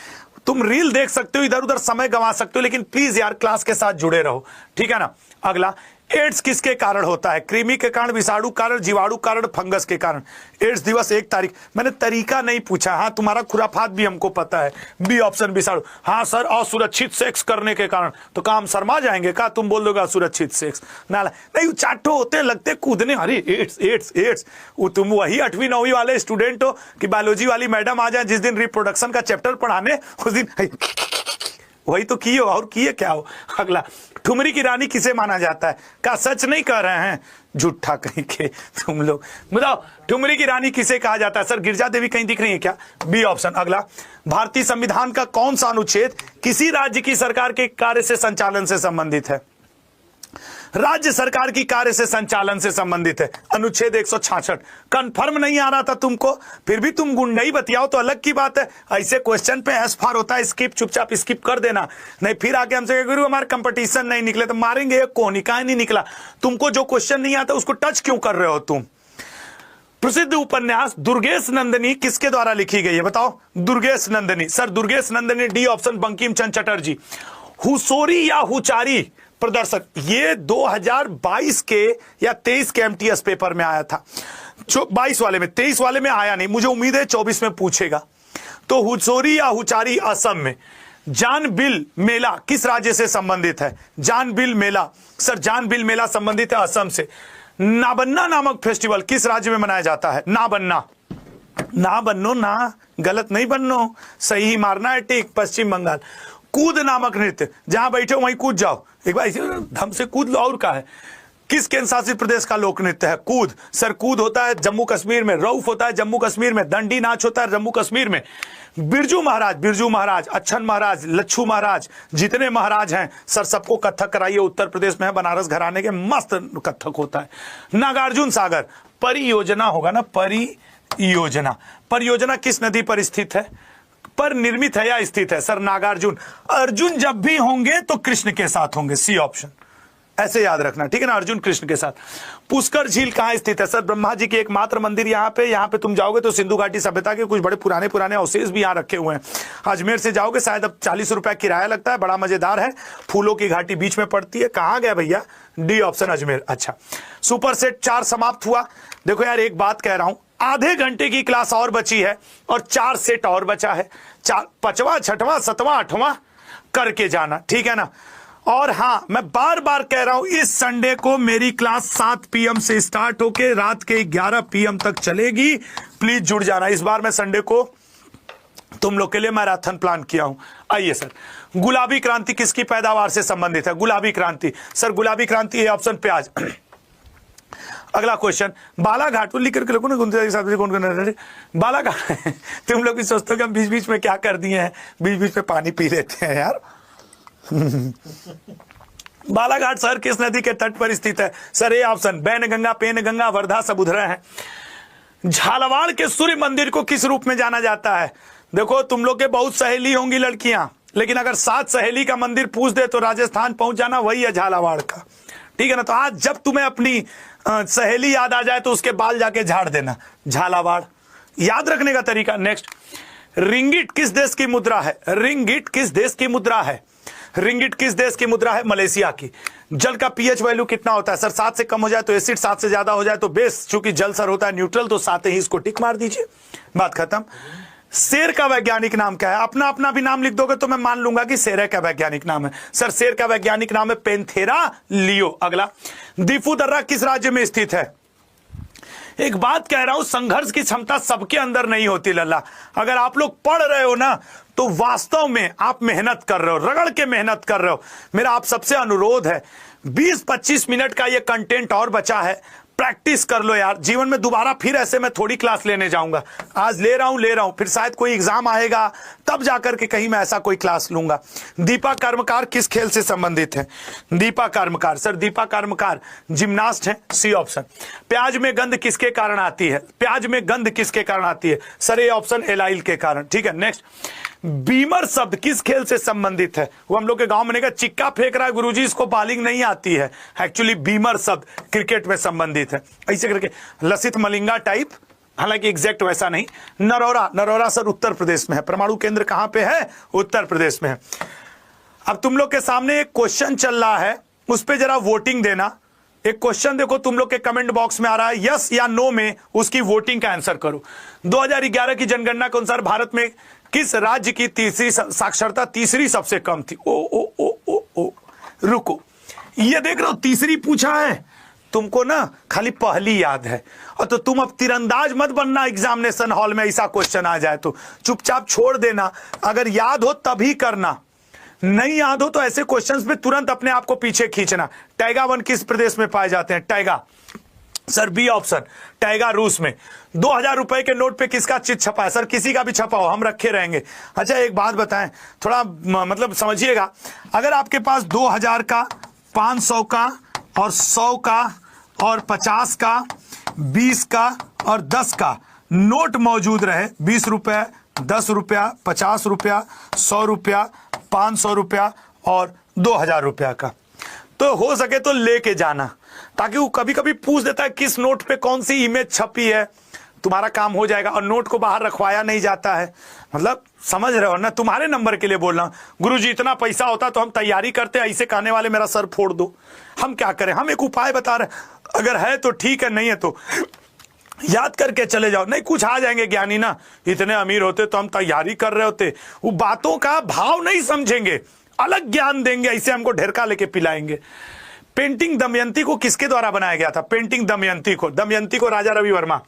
तुम रील देख सकते हो, इधर उधर समय गंवा सकते हो, लेकिन प्लीज यार क्लास के साथ जुड़े रहो, ठीक है ना। अगला, एड्स किसके कारण होता है? कृमि के कारण, विषाणु कारण, जीवाणु कारण, फंगस के कारण। एड्स दिवस 1 तारीख। मैंने तरीका नहीं पूछा। हाँ तुम्हारा खुराफात भी हमको पता है। बी ऑप्शन विषाणु। हाँ सर असुरक्षित सेक्स करने के कारण। तो काम शर्मा जाएंगे का? तुम बोल दोगे असुरक्षित सेक्स नाला नहीं, चाटो होते लगते कूदने। अरे एड्स एड्स एड्स, तुम वही 8वीं 9वीं वाले स्टूडेंट हो कि बायोलॉजी वाली मैडम आ जाए जिस दिन रिप्रोडक्शन का चैप्टर पढ़ाने, उस दिन वही तो किए हो और किए क्या हो। अगला, ठुमरी की रानी किसे माना जाता है? क्या सच नहीं कह रहे हैं? झूठा कहीं के तुम लोग। बताओ ठुमरी की रानी किसे कहा जाता है? सर गिरजा देवी कहीं दिख रही है क्या? B option. अगला, भारतीय संविधान का कौन सा अनुच्छेद किसी राज्य की सरकार के कार्य से संचालन से संबंधित है? राज्य सरकार की कार्य से संचालन से संबंधित है, अनुच्छेद 166। कंफर्म नहीं आ रहा था तुमको, फिर भी तुम गुंडई बतियाओ तो अलग की बात है। ऐसे क्वेश्चन पे एस फार होता है, स्किप, चुपचाप स्किप कर देना। नहीं फिर आके हमसे गुरु हमारे कंपटीशन नहीं निकले तो मारेंगे। कौन का नहीं निकला? तुमको जो क्वेश्चन नहीं आता उसको टच क्यों कर रहे हो तुम? प्रसिद्ध उपन्यास दुर्गेश नंदिनी किसके द्वारा लिखी गई है? बताओ। Durgesh Nandini, sir Durgesh Nandini, D option Bankim Chandra Chatterjee. हुसोरी या हुचारी प्रदर्शक, ये 2022 के या 23 के एमटीएस पेपर में आया था। 22 वाले में, 23 वाले में आया नहीं, मुझे उम्मीद है 24 में पूछेगा। तो हुचोरी या हुचारी असम में। जानबिल मेला किस राज्य से संबंधित है? जानबिल मेला, सर जानबिल मेला संबंधित है असम से। नाबन्ना नामक फेस्टिवल किस राज्य में मनाया जाता है? नाबन्ना, ना बन्नो ना, गलत नहीं बन्नो, सही ही मारना है टिक, पश्चिम बंगाल। कूद नामक नृत्य, जहां बैठे हो वहीं कूद जाओ, एक बार धम से कूद लो, और का है? किस केंद्र शासित प्रदेश का लोक नृत्य है? कूद। सर कूद होता है जम्मू कश्मीर में, रऊफ होता है जम्मू कश्मीर में, दंडी नाच होता है जम्मू कश्मीर में। बिरजू महाराज, अच्छन महाराज, लच्छू महाराज, जितने महाराज हैं सर सबको कथक कराइए, उत्तर प्रदेश में है, बनारस घराने के मस्त कथक होता है। नागार्जुन सागर परियोजना होगा ना, परियोजना। परियोजना किस नदी पर स्थित है? पर निर्मित है या स्थित है? सर नागार्जुन। अर्जुन जब भी होंगे तो कृष्ण के साथ होंगे, सी ऑप्शन, ऐसे याद रखना, ठीक है ना, अर्जुन कृष्ण के साथ। पुष्कर झील कहां स्थित है? सर ब्रह्मा जी के एकमात्र मंदिर यहाँ पे तुम जाओगे तो सिंधु घाटी सभ्यता के कुछ बड़े पुराने अवशेष भी यहाँ रखे हुए हैं। अजमेर से जाओगे शायद अब 40 रुपया किराया लगता है, बड़ा मजेदार है, फूलों की घाटी बीच में पड़ती है। कहां गया भैया? D option Ajmer. अच्छा, सुपर सेट 4 समाप्त हुआ। देखो यार एक बात कह रहा हूं, आधे घंटे की क्लास और बची है और 4 सेट और बचा है, 5वां 6वां 7वां 8वां करके जाना, ठीक है ना। और हां मैं बार बार कह रहा हूं, इस संडे को मेरी क्लास 7 PM से स्टार्ट होके रात के 11 PM तक चलेगी, प्लीज जुड़ जाना। इस बार मैं संडे को तुम लोग के लिए मैराथन प्लान किया हूं। आइए सर, गुलाबी क्रांति किसकी पैदावार से संबंधित है? गुलाबी क्रांति, सर गुलाबी क्रांति है ऑप्शन प्याज। अगला क्वेश्चन, बालाघाट लिख करके लोगों ने कौन बालाघाट तुम लोग भी सोचते हो कि हम बीच बीच में क्या कर दिए हैं, बीच बीच में पानी पी लेते हैं यार। बालाघाट सर किस नदी के तट पर स्थित है? Sir A option, Wainganga, Penganga, Wardha सब उधर है। झालावाड़ के सूर्य मंदिर को किस रूप में जाना जाता है? देखो तुम लोग के बहुत सहेली होंगी लड़कियां, लेकिन अगर 7 सहेली का मंदिर पूछ दे तो राजस्थान पहुंच जाना, वही है झालावाड़ का, ठीक है ना। तो आज जब तुम्हें अपनी सहेली याद आ जाए तो उसके बाल जाके झाड़ देना, झालावाड़। याद रखने का तरीका। नेक्स्ट, रिंगिट किस देश की मुद्रा है? रिंगिट किस देश की मुद्रा है? रिंगिट किस देश की मुद्रा है? मलेशिया की। जल का पीएच वैल्यू कितना होता है? सर 7 से कम हो जाए तो एसिड, 7 से ज्यादा हो जाए तो बेस। चूंकि जल सर होता है न्यूट्रल, तो 7 ही इसको टिक मार दीजिए, बात खत्म। शेर का वैज्ञानिक नाम क्या है? अपना अपना भी नाम लिख दोगे तो मैं मान लूंगा कि शेर का वैज्ञानिक नाम है। सर शेर का वैज्ञानिक नाम है पेंथेरा लियो। अगला, दीफू दर्रा किस राज्य में स्थित है? एक बात कह रहा हूं, संघर्ष की क्षमता सबके अंदर नहीं होती लल्ला। अगर आप लोग पढ़ रहे हो ना तो वास्तव में आप मेहनत कर रहे हो, रगड़ के मेहनत कर रहे हो। मेरा आप सबसे अनुरोध है, 20-25 मिनट का ये कंटेंट और बचा है, प्रैक्टिस कर लो यार। जीवन में दोबारा फिर ऐसे मैं थोड़ी क्लास लेने जाऊंगा, आज ले रहा हूं, फिर शायद कोई एग्जाम आएगा तब जाकर के कहीं मैं ऐसा कोई क्लास लूंगा। दीपा कर्मकार किस खेल से संबंधित है? दीपा कर्मकार, सर दीपा कर्मकार जिम्नास्ट है, सी ऑप्शन। प्याज में गंध किसके कारण आती है? प्याज में गंध किसके कारण आती है? सर ए ऑप्शन, एलाइल के कारण, ठीक है। नेक्स्ट, बीमर शब्द किस खेल से संबंधित है? वो हम लोग के गांव में नहीं, चिक्का फेंक रहा है गुरुजी, इसको बॉलिंग नहीं आती है। एक्चुअली बीमर शब्द क्रिकेट में संबंधित है, ऐसे करके। लसित मलिंगा टाइप, हालांकि एग्जैक्ट वैसा नहीं। नरौरा, नरौरा सर उत्तर प्रदेश में है। परमाणु केंद्र कहां पे है? उत्तर प्रदेश में है। अब तुम लोग के सामने एक क्वेश्चन चल रहा है, उस पर जरा वोटिंग देना। एक क्वेश्चन देखो तुम लोग के कमेंट बॉक्स में आ रहा है, यस या नो में उसकी वोटिंग का आंसर करो। 2011 की जनगणना के अनुसार भारत में किस राज्य की तीसरी साक्षरता तीसरी सबसे कम थी? ओ ओ ओ ओ ओ रुको, ये देख रहे हो तीसरी पूछा है तुमको ना, खाली पहली याद है। और तो तुम अब तीरंदाज मत बनना एग्जामिनेशन हॉल में, ऐसा क्वेश्चन आ जाए तो चुपचाप छोड़ देना। अगर याद हो तभी करना, नहीं याद हो तो ऐसे क्वेश्चंस पे तुरंत अपने आप को पीछे खींचना। टैगा वन किस प्रदेश में पाए जाते हैं? Taiga, sir B option, taiga रूस में। 2000 रुपए के नोट पे किसका चित्र छपा है? सर किसी का भी छपा हो, हम रखे रहेंगे। अच्छा एक बात बताएं, थोड़ा मतलब समझिएगा, अगर आपके पास 2000 का, 500 का और 100 का और 50 का, 20 का और 10 का नोट मौजूद रहे, 20 रुपए, 10 रुपया, 50 रुपया, 100 रुपया, 500 रुपया और 2000 रुपया का, तो हो सके तो लेके जाना, ताकि वो कभी कभी पूछ देता है किस नोट पे कौन सी इमेज छपी है, तुम्हारा काम हो जाएगा। और नोट को बाहर रखवाया नहीं जाता है, मतलब समझ रहे हो ना, तुम्हारे नंबर के लिए बोल रहा हूं। गुरुजी इतना पैसा होता तो हम तैयारी करते, ऐसे कहने वाले मेरा सर फोड़ दो। हम क्या करें, हम एक उपाय बता रहे हैं, अगर है तो ठीक है, नहीं है तो याद करके चले जाओ, नहीं कुछ आ जाएंगे ज्ञानी ना, इतने अमीर होते तो हम तैयारी कर रहे होते, वो बातों का भाव नहीं समझेंगे, अलग ज्ञान देंगे, ऐसे हमको ढेरका लेके पिलाएंगे। पेंटिंग दमयंती को किसके द्वारा बनाया गया था? पेंटिंग दमयंती को राजा रवि वर्मा।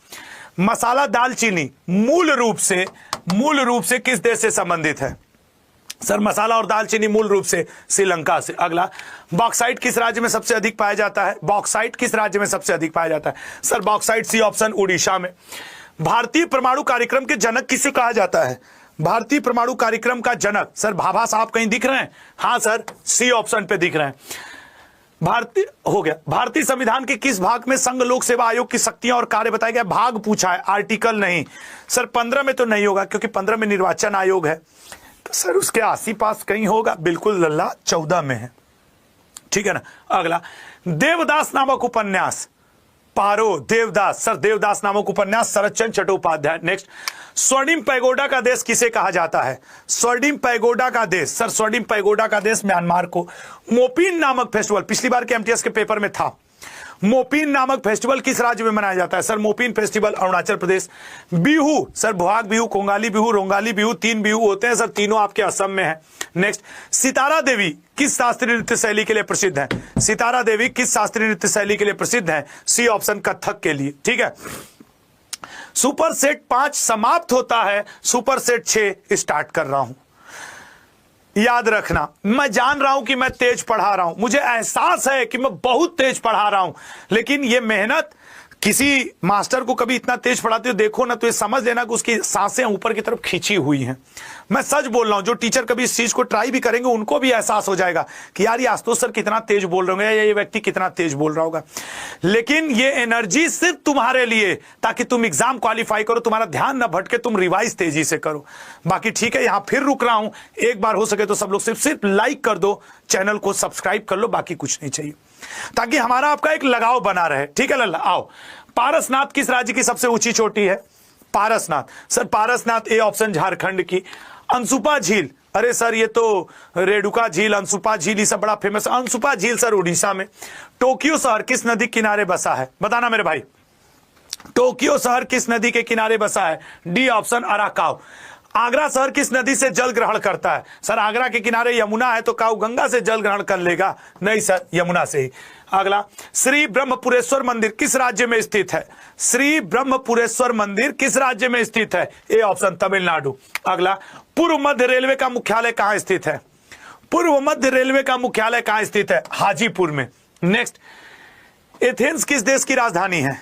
मसाला दालचीनी मूल रूप से किस देश से संबंधित है? सर मसाला और दालचीनी मूल रूप से श्रीलंका से। अगला, बॉक्साइट किस राज्य में सबसे अधिक पाया जाता है? बॉक्साइट किस राज्य में सबसे अधिक पाया जाता है? Sir bauxite C option, Orissa में। भारतीय परमाणु कार्यक्रम के जनक किसे कहा जाता है? भारतीय परमाणु कार्यक्रम का जनक, सर भाभा साहब कहीं दिख रहे हैं? हाँ सर, सी ऑप्शन पे दिख रहे हैं। भारतीय संविधान के किस भाग में संघ लोक सेवा आयोग की शक्तियां और कार्य बताया गया? भाग पूछा है, आर्टिकल नहीं। सर 15 में तो नहीं होगा क्योंकि 15 में निर्वाचन आयोग है, तो सर उसके आसी पास कहीं होगा, बिल्कुल लल्ला 14 में है, ठीक है ना। अगला, देवदास नामक उपन्यास, पारो देवदास, सर देवदास नामक उपन्यास शरदचंद्र चट्टोपाध्याय। नेक्स्ट, स्वर्णिम पैगोडा का देश किसे कहा जाता है? स्वर्णिम पैगोडा का देश, सर स्वर्णिम पैगोडा का देश म्यांमार को। मोपिन नामक फेस्टिवल पिछली बार के एमटीएस के पेपर में था, मोपिन नामक फेस्टिवल किस राज्य में मनाया जाता है? Sir Mopin festival Arunachal Pradesh. Bihu, sir भुआग Bihu, Kongali Bihu, Rongali Bihu, 3 Bihu होते हैं सर, तीनों आपके असम में है। नेक्स्ट, सितारा देवी किस शास्त्रीय नृत्य शैली के लिए प्रसिद्ध है? सितारा देवी किस शास्त्रीय नृत्य शैली के लिए प्रसिद्ध है? सी ऑप्शन, कथक के लिए, ठीक है। सुपर सेट 5 समाप्त होता है, सुपर सेट 6 स्टार्ट कर रहा हूं। याद रखना, मैं जान रहा हूं कि मैं तेज पढ़ा रहा हूं, मुझे एहसास है कि मैं बहुत तेज पढ़ा रहा हूं, लेकिन ये मेहनत, किसी मास्टर को कभी इतना तेज पढ़ाते हो देखो ना, तो ये समझ लेना कि उसकी सांसें ऊपर की तरफ खींची हुई हैं। मैं सच बोल रहा हूं, जो टीचर कभी इस चीज को ट्राई भी करेंगे उनको भी एहसास हो जाएगा कि यार ये आशुतोष सर कितना तेज बोल रहे होंगे या ये व्यक्ति कितना तेज बोल रहा होगा। लेकिन ये एनर्जी सिर्फ तुम्हारे लिए, ताकि तुम एग्जाम क्वालिफाई करो, तुम्हारा ध्यान न भटके, तुम रिवाइज तेजी से करो। बाकी ठीक है, यहां फिर रुक रहा हूं, एक बार हो सके तो सब लोग सिर्फ लाइक कर दो, चैनल को सब्सक्राइब कर लो, बाकी कुछ नहीं चाहिए, ताकि हमारा आपका एक लगाव बना रहे, ठीक है लल्ला। आओ, पारसनाथ किस राज्य की सबसे ऊंची चोटी है? Parasnath, sir Parasnath A option, Jharkhand की। अंशुपा झील, अरे सर ये तो रेणुका झील, अंशुपा झील, ये सब बड़ा फेमस। अंशुपा झील सर उड़ीसा में। टोक्यो शहर किस नदी किनारे बसा है? बताना मेरे भाई, टोक्यो शहर किस नदी के किनारे बसा है? D option, अराकाव। आगरा शहर किस नदी से जल ग्रहण करता है? सर आगरा के किनारे यमुना है, तो काऊ गंगा से जल ग्रहण कर लेगा? नहीं सर, यमुना से ही। अगला, श्री ब्रह्मपुरेश्वर मंदिर किस राज्य में स्थित है? श्री ब्रह्मपुरेश्वर मंदिर किस राज्य में स्थित है? A option, Tamil Nadu. अगला, पूर्व मध्य रेलवे का मुख्यालय कहां स्थित है? पूर्व मध्य रेलवे का मुख्यालय कहां स्थित है? हाजीपुर में। नेक्स्ट, एथेंस किस देश की राजधानी है?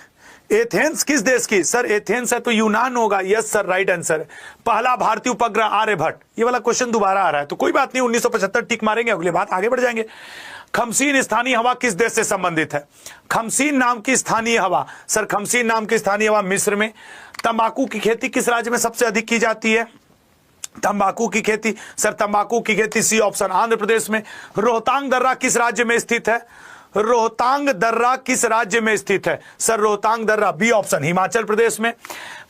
एथेंस किस देश की? सर एथेंस है तो यूनान होगा। Yes sir, right answer. पहला भारतीय उपग्रह आर्यभट्ट, ये वाला क्वेश्चन दोबारा आ रहा है, तो कोई बात नहीं, 1975 टिक मारेंगे, अगली बात आगे बढ़ जाएंगे। खमसीन स्थानीय हवा किस देश से संबंधित है? खमसीन नाम की स्थानीय हवा, सर खमसीन नाम की स्थानीय हवा मिस्र में। तंबाकू की खेती किस राज्य में सबसे अधिक की जाती है? तंबाकू की खेती, सर तंबाकू की खेती सी ऑप्शन, आंध्र प्रदेश में। रोहतांग दर्रा किस राज्य में स्थित है? रोहतांग दर्रा किस राज्य में स्थित है? सर रोहतांग दर्रा, बी ऑप्शन, हिमाचल प्रदेश में।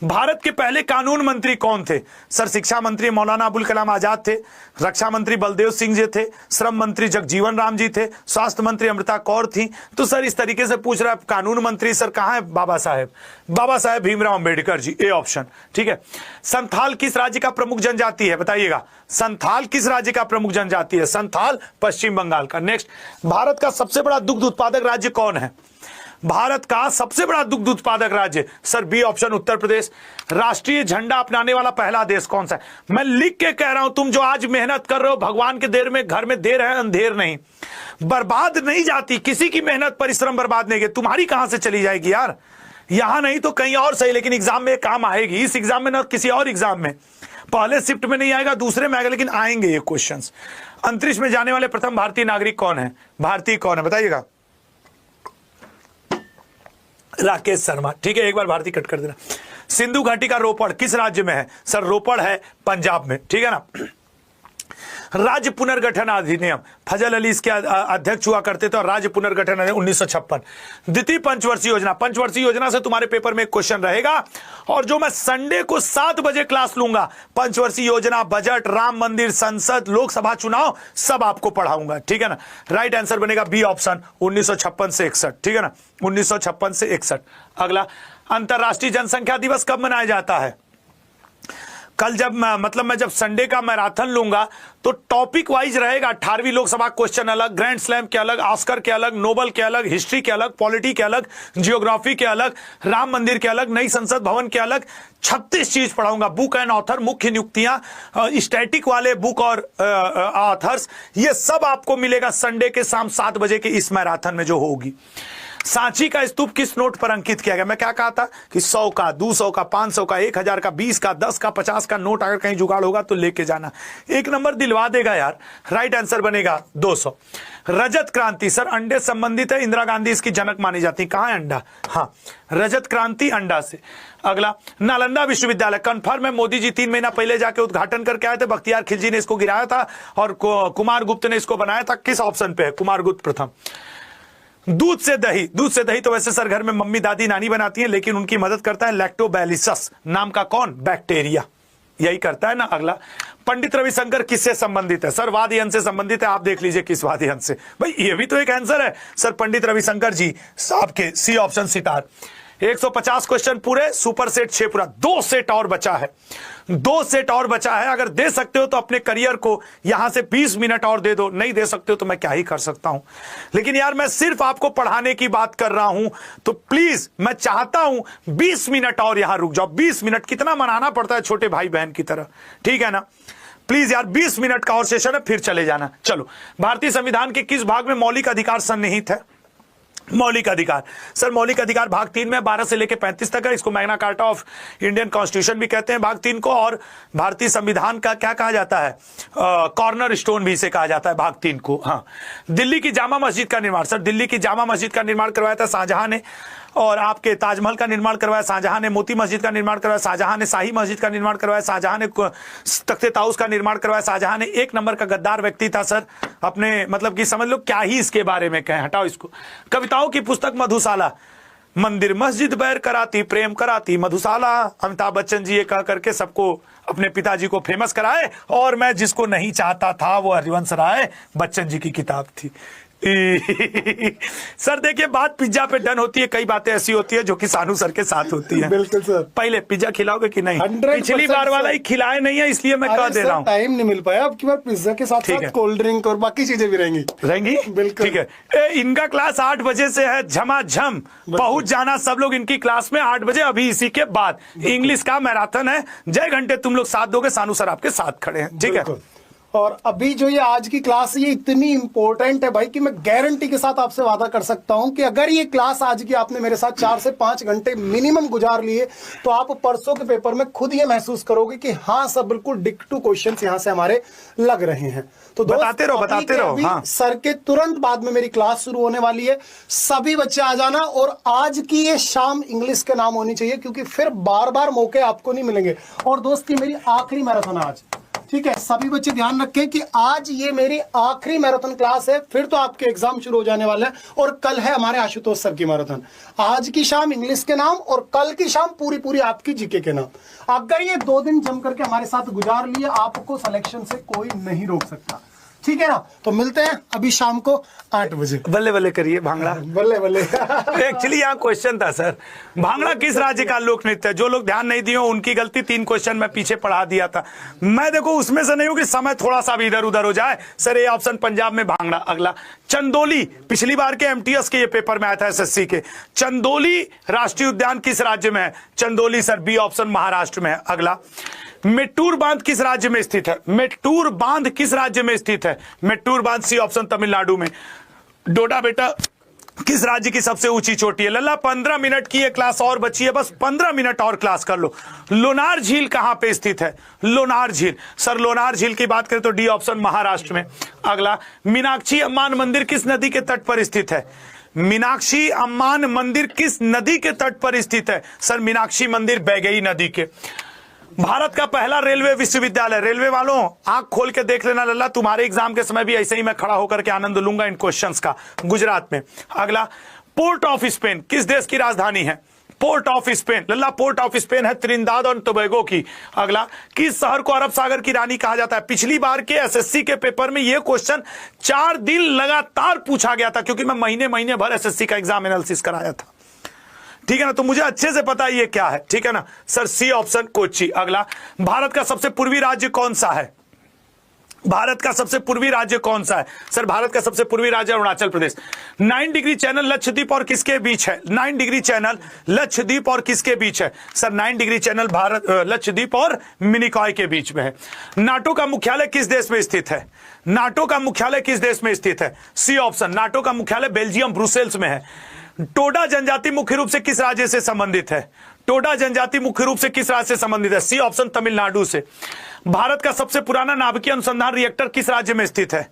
भारत के पहले कानून मंत्री कौन थे? सर शिक्षा मंत्री मौलाना अबुल कलाम आजाद थे, रक्षा मंत्री बलदेव सिंह जी थे, श्रम मंत्री जगजीवन राम जी थे, स्वास्थ्य मंत्री अमृता कौर थी। तो सर इस तरीके से पूछ रहा है, कानून मंत्री सर कहां है? बाबा साहेब भीमराव अंबेडकर जी, ए ऑप्शन, ठीक है। संथाल किस राज्य का प्रमुख जनजाति है? बताइएगा, संथाल किस राज्य का प्रमुख जनजाति है? संथाल पश्चिम बंगाल का। नेक्स्ट, भारत का सबसे बड़ा दुग्ध उत्पादक राज्य कौन है? भारत का सबसे बड़ा दुग्ध उत्पादक राज्य, sir B option, Uttar Pradesh. राष्ट्रीय झंडा अपनाने वाला पहला देश कौन सा है? मैं लिख के कह रहा हूं, तुम जो आज मेहनत कर रहे हो, भगवान के देर में घर में देर है, अंधेर नहीं, बर्बाद नहीं जाती, किसी की मेहनत परिश्रम बर्बाद नहीं गई, तुम्हारी कहां से चली जाएगी यार? यहां नहीं तो कहीं और सही, लेकिन एग्जाम में काम आएगी, इस एग्जाम में ना किसी और एग्जाम में, पहले शिफ्ट में नहीं आएगा, दूसरे में आएगा, लेकिन आएंगे ये क्वेश्चंस। अंतरिक्ष में जाने वाले प्रथम भारतीय नागरिक कौन है? भारतीय कौन है बताइएगा? राकेश शर्मा, ठीक है, एक बार भारतीय कट कर देना। सिंधु घाटी का रोपड़ किस राज्य में है? सर रोपड़ है पंजाब में, ठीक है ना। राज्य पुनर्गठन अधिनियम, फजल अली इसके अध्यक्ष हुआ करते थे, और राज्य पुनर्गठन अधिनियम 1956। द्वितीय पंचवर्षीय योजना, पंचवर्षीय योजना से तुम्हारे पेपर में एक क्वेश्चन रहेगा, और जो मैं संडे को 7 बजे क्लास लूंगा, पंचवर्षीय योजना, बजट, राम मंदिर, संसद, लोकसभा चुनाव सब आपको पढ़ाऊंगा, ठीक है ना। राइट आंसर बनेगा बी ऑप्शन, 1956 से 61, ठीक है ना, 1956 से 61। अगला, अंतरराष्ट्रीय जनसंख्या दिवस कब मनाया जाता है? कल जब मैं जब संडे का मैराथन लूंगा तो टॉपिक वाइज रहेगा। 18वीं लोकसभा क्वेश्चन अलग, ग्रैंड स्लैम के अलग, ऑस्कर के अलग, नोबल के अलग, हिस्ट्री के अलग, पॉलिटी के अलग, जियोग्राफी के अलग, राम मंदिर के अलग, नई संसद भवन के अलग, 36 चीज पढ़ाऊंगा। बुक एंड ऑथर, मुख्य नियुक्तियां, स्टैटिक वाले बुक और ऑथर्स, ये सब आपको मिलेगा संडे के शाम 7 बजे के इस मैराथन में जो होगी। सांची का स्तूप किस नोट पर अंकित किया गया? मैं क्या कहा था कि 100 का, 200 का, 500 का, 1000 का, 20 का, 10 का, 50 का नोट अगर कहीं जुगाड़ होगा तो लेके जाना। एक नंबर दिलवा देगा यार। राइट आंसर बनेगा 200। रजत क्रांति, सर अंडे संबंधित है, इंदिरा गांधी इसकी जनक मानी जाती है। कहां है अंडा? हाँ, रजत क्रांति अंडा से। अगला, नालंदा विश्वविद्यालय कंफर्म है, मोदी जी 3 महीना पहले जाके उद्घाटन करके आए थे, बख्तियार खिलजी ने इसको गिराया था और कुमार गुप्त ने इसको बनाया था। किस ऑप्शन पे है? कुमार गुप्त प्रथम। दूध से दही, दूध से दही तो वैसे सर घर में मम्मी दादी नानी बनाती हैं, लेकिन उनकी मदद करता है लैक्टोबैलिसस नाम का कौन? बैक्टीरिया, यही करता है ना। अगला, पंडित रविशंकर किससे संबंधित है? सर वाद यंत्र से संबंधित है, आप देख लीजिए किस वाद यंत्र से। भाई ये भी तो एक आंसर है सर, पंडित रविशंकर जी साहब के, सी ऑप्शन सितार। 150 क्वेश्चन पूरे, सुपर सेट 6 पूरा, 2 सेट और बचा है, 2 सेट और बचा है। अगर दे सकते हो तो अपने करियर को यहां से 20 मिनट और दे दो, नहीं दे सकते हो तो मैं क्या ही कर सकता हूं। लेकिन यार मैं सिर्फ आपको पढ़ाने की बात कर रहा हूं, तो प्लीज मैं चाहता हूं 20 मिनट और यहां रुक जाओ। 20 मिनट कितना मनाना पड़ता है छोटे भाई बहन की तरह, ठीक है ना। प्लीज यार 20 मिनट का और सेशन है, फिर चले जाना। चलो, भारतीय संविधान के किस भाग में मौलिक अधिकार सन्निहित है? मौलिक अधिकार, सर मौलिक अधिकार भाग 3 में 12 से लेकर 35 तक है। इसको Magna carta of Indian constitution भी कहते हैं भाग 3 को, और भारतीय संविधान का क्या कहा जाता है? कॉर्नर स्टोन भी इसे कहा जाता है भाग 3 को। हाँ, दिल्ली की जामा मस्जिद का निर्माण, सर दिल्ली की जामा मस्जिद का निर्माण करवाया था शाहजहां ने, और आपके ताजमहल का निर्माण करवाया शाहजहां ने, मोती मस्जिद का निर्माण करवाया शाहजहां ने, शाही मस्जिद का निर्माण करवाया शाहजहां ने, तख्ते ताउस का निर्माण करवाया शाहजहां ने। एक नंबर का गद्दार व्यक्ति था सर, अपने मतलब कि समझ लो क्या ही इसके बारे में कहें, हटाओ इसको। कविताओं की पुस्तक मधुशाला, मंदिर मस्जिद बैर कराती, प्रेम कराती मधुशाला। अमिताभ बच्चन जी ये कह करके सबको, अपने पिताजी को फेमस कराए, और मैं जिसको नहीं चाहता था वो हरिवंश राय बच्चन जी की किताब थी। सर देखिए, बात पिज्जा पे डन होती है, कई बातें ऐसी होती है जो कि सानू सर के साथ होती है। बिल्कुल सर। पहले पिज्जा खिलाओगे कि नहीं? पिछली बार वाला ही खिलाए नहीं है, इसलिए मैं कह दे रहा हूँ। टाइम नहीं मिल पाया, अब की बार पिज्जा के साथ साथ कोल्ड ड्रिंक और बाकी चीजें भी रहेंगी। बिल्कुल ठीक है। इनका क्लास 8 बजे से है, झमाझम पहुंच जाना सब लोग इनकी क्लास में 8 बजे। अभी इसी के बाद इंग्लिश का मैराथन है, जय घंटे तुम लोग साथ दोगे, सानू सर आपके साथ खड़े हैं, ठीक है। और अभी जो ये आज की क्लास है, ये इतनी इंपॉर्टेंट है भाई कि मैं गारंटी के साथ आपसे वादा कर सकता हूं कि अगर ये क्लास आज की आपने मेरे साथ 4 से 5 घंटे मिनिमम गुजार लिए, तो आप परसों के पेपर में खुद ये महसूस करोगे कि हाँ सब बिल्कुल डिक टू क्वेश्चंस यहां से हमारे लग रहे हैं। तो बताते रहो। हाँ। सर के तुरंत बाद में मेरी क्लास शुरू होने वाली है, सभी बच्चे आ जाना। और आज की ये शाम इंग्लिश के नाम होनी चाहिए, क्योंकि फिर बार बार मौके आपको नहीं मिलेंगे। और दोस्त, ये मेरी आखिरी मैराथन आज, ठीक है। सभी बच्चे ध्यान रखें कि आज ये मेरी आखिरी मैराथन क्लास है, फिर तो आपके एग्जाम शुरू हो जाने वाले हैं। और कल है हमारे आशुतोष सर की मैराथन। आज की शाम इंग्लिश के नाम और कल की शाम पूरी आपकी जीके के नाम। अगर ये 2 दिन जम करके हमारे साथ गुजार लिए, आपको सिलेक्शन से कोई नहीं रोक सकता, ठीक है ना। तो मिलते हैं अभी शाम को 8 बजे। बल्ले बल्ले करिए भांगड़ा, बल्ले बल्ले। एक्चुअली यहाँ क्वेश्चन था सर, भांगड़ा किस राज्य का लोक नृत्य है? जो लोग ध्यान नहीं दिए उनकी गलती, 3 क्वेश्चन मैं पीछे पढ़ा दिया था। मैं देखो उसमें से नहीं हूं कि समय थोड़ा सा भी इधर उधर हो जाए। सर ये ऑप्शन पंजाब में भांगड़ा। अगला, चंदोली, पिछली बार के एमटीएस के ये पेपर में आया था, एसएससी के। चंदोली राष्ट्रीय उद्यान किस राज्य में है? Chandoli sir B option Maharashtra में है। अगला, मेट्टूर बांध किस राज्य में स्थित है? मेट्टूर बांध किस राज्य में स्थित है? मेट्टूर बांध सी ऑप्शन तमिलनाडु में। डोडा बेटा किस राज्य की सबसे ऊंची चोटी है? लल्ला 15 मिनट की ये क्लास और बची है, बस 15 मिनट और क्लास कर लो। लोनार झील कहां पे स्थित है? लोनार झील, सर लोनार झील की बात करें तो डी ऑप्शन महाराष्ट्र में। अगला, मीनाक्षी अम्मान मंदिर किस नदी के तट पर स्थित है? मीनाक्षी अम्मान मंदिर किस नदी के तट पर स्थित है? सर मीनाक्षी मंदिर बैगई नदी के। भारत का पहला रेलवे विश्वविद्यालय, रेलवे वालों आंख खोल के देख लेना लल्ला, तुम्हारे एग्जाम के समय भी ऐसे ही मैं खड़ा होकर के आनंद लूंगा इन क्वेश्चंस का। गुजरात में। अगला, पोर्ट ऑफ स्पेन किस देश की राजधानी है? Port of Spain Lalla, port of Spain है त्रिनिदाद और टोबैगो की। अगला, किस शहर को अरब सागर की रानी कहा जाता है? पिछली बार के एसएससी के पेपर में यह क्वेश्चन 4 दिन लगातार पूछा गया था, क्योंकि मैं महीने महीने भर एसएससी का एग्जाम एनालिसिस कराया था, ठीक है ना, तो मुझे अच्छे से पता है ये क्या है, ठीक है ना सर। C option Kochi. अगला, भारत का सबसे पूर्वी राज्य कौन सा है? भारत का सबसे पूर्वी राज्य कौन सा है? सर भारत का सबसे पूर्वी राज्य अरुणाचल प्रदेश। 9 डिग्री चैनल लक्षद्वीप और किसके बीच है? 9 डिग्री चैनल लक्षद्वीप और किसके बीच है? Sir 9 degree channel Bharat Lakshadweep और मिनिकॉय के बीच में है। नाटो का मुख्यालय किस देश में स्थित है? नाटो का मुख्यालय किस देश में स्थित है? सी ऑप्शन, नाटो का मुख्यालय बेल्जियम ब्रुसेल्स में है। टोडा जनजाति मुख्य रूप से किस राज्य से संबंधित है? टोडा जनजाति मुख्य रूप से किस राज्य से संबंधित है? सी ऑप्शन, तमिलनाडु से। भारत का सबसे पुराना नाभिकीय अनुसंधान रिएक्टर किस राज्य में स्थित है?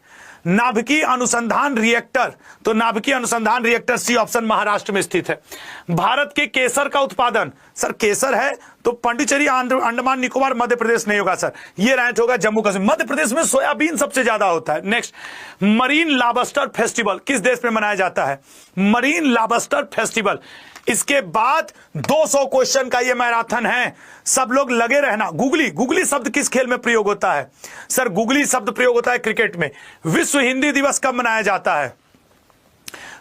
नाभिकीय अनुसंधान रिएक्टर, तो नाभिकीय अनुसंधान रिएक्टर सी ऑप्शन महाराष्ट्र में स्थित है। भारत के केसर का उत्पादन, सर केसर है तो पांडिचेरी, अंडमान निकोबार, मध्य प्रदेश नहीं होगा सर, ये रैंक होगा जम्मू कश्मीर। मध्य प्रदेश में सोयाबीन सबसे ज्यादा होता है। नेक्स्ट, मरीन लॉबस्टर फेस्टिवल किस देश में मनाया जाता है? Marine lobster festival. इसके बाद 200 क्वेश्चन का ये मैराथन है, सब लोग लगे रहना। गुगली, गुगली शब्द किस खेल में प्रयोग होता है? सर गुगली शब्द प्रयोग होता है क्रिकेट में। विश्व हिंदी दिवस कब मनाया जाता है?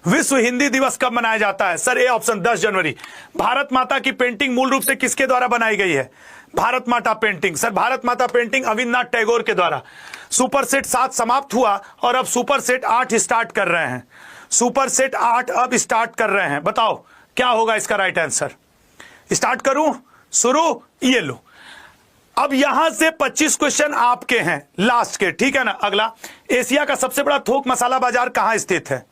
विश्व हिंदी दिवस कब मनाया जाता है? सर ए ऑप्शन, 10 जनवरी। भारत माता की पेंटिंग मूल रूप से किसके द्वारा बनाई गई है? भारत माता पेंटिंग, सर भारत माता पेंटिंग अविंद्रनाथ टैगोर के द्वारा। सुपर सेट 7 समाप्त हुआ और अब सुपर सेट 8 स्टार्ट कर रहे हैं। सुपर सेट 8 अब स्टार्ट कर रहे हैं, बताओ क्या होगा इसका राइट आंसर? स्टार्ट करूं, शुरू, ये लो। अब यहां से 25 क्वेश्चन आपके हैं लास्ट के, ठीक है ना। अगला, एशिया का सबसे बड़ा थोक मसाला बाजार कहां स्थित है?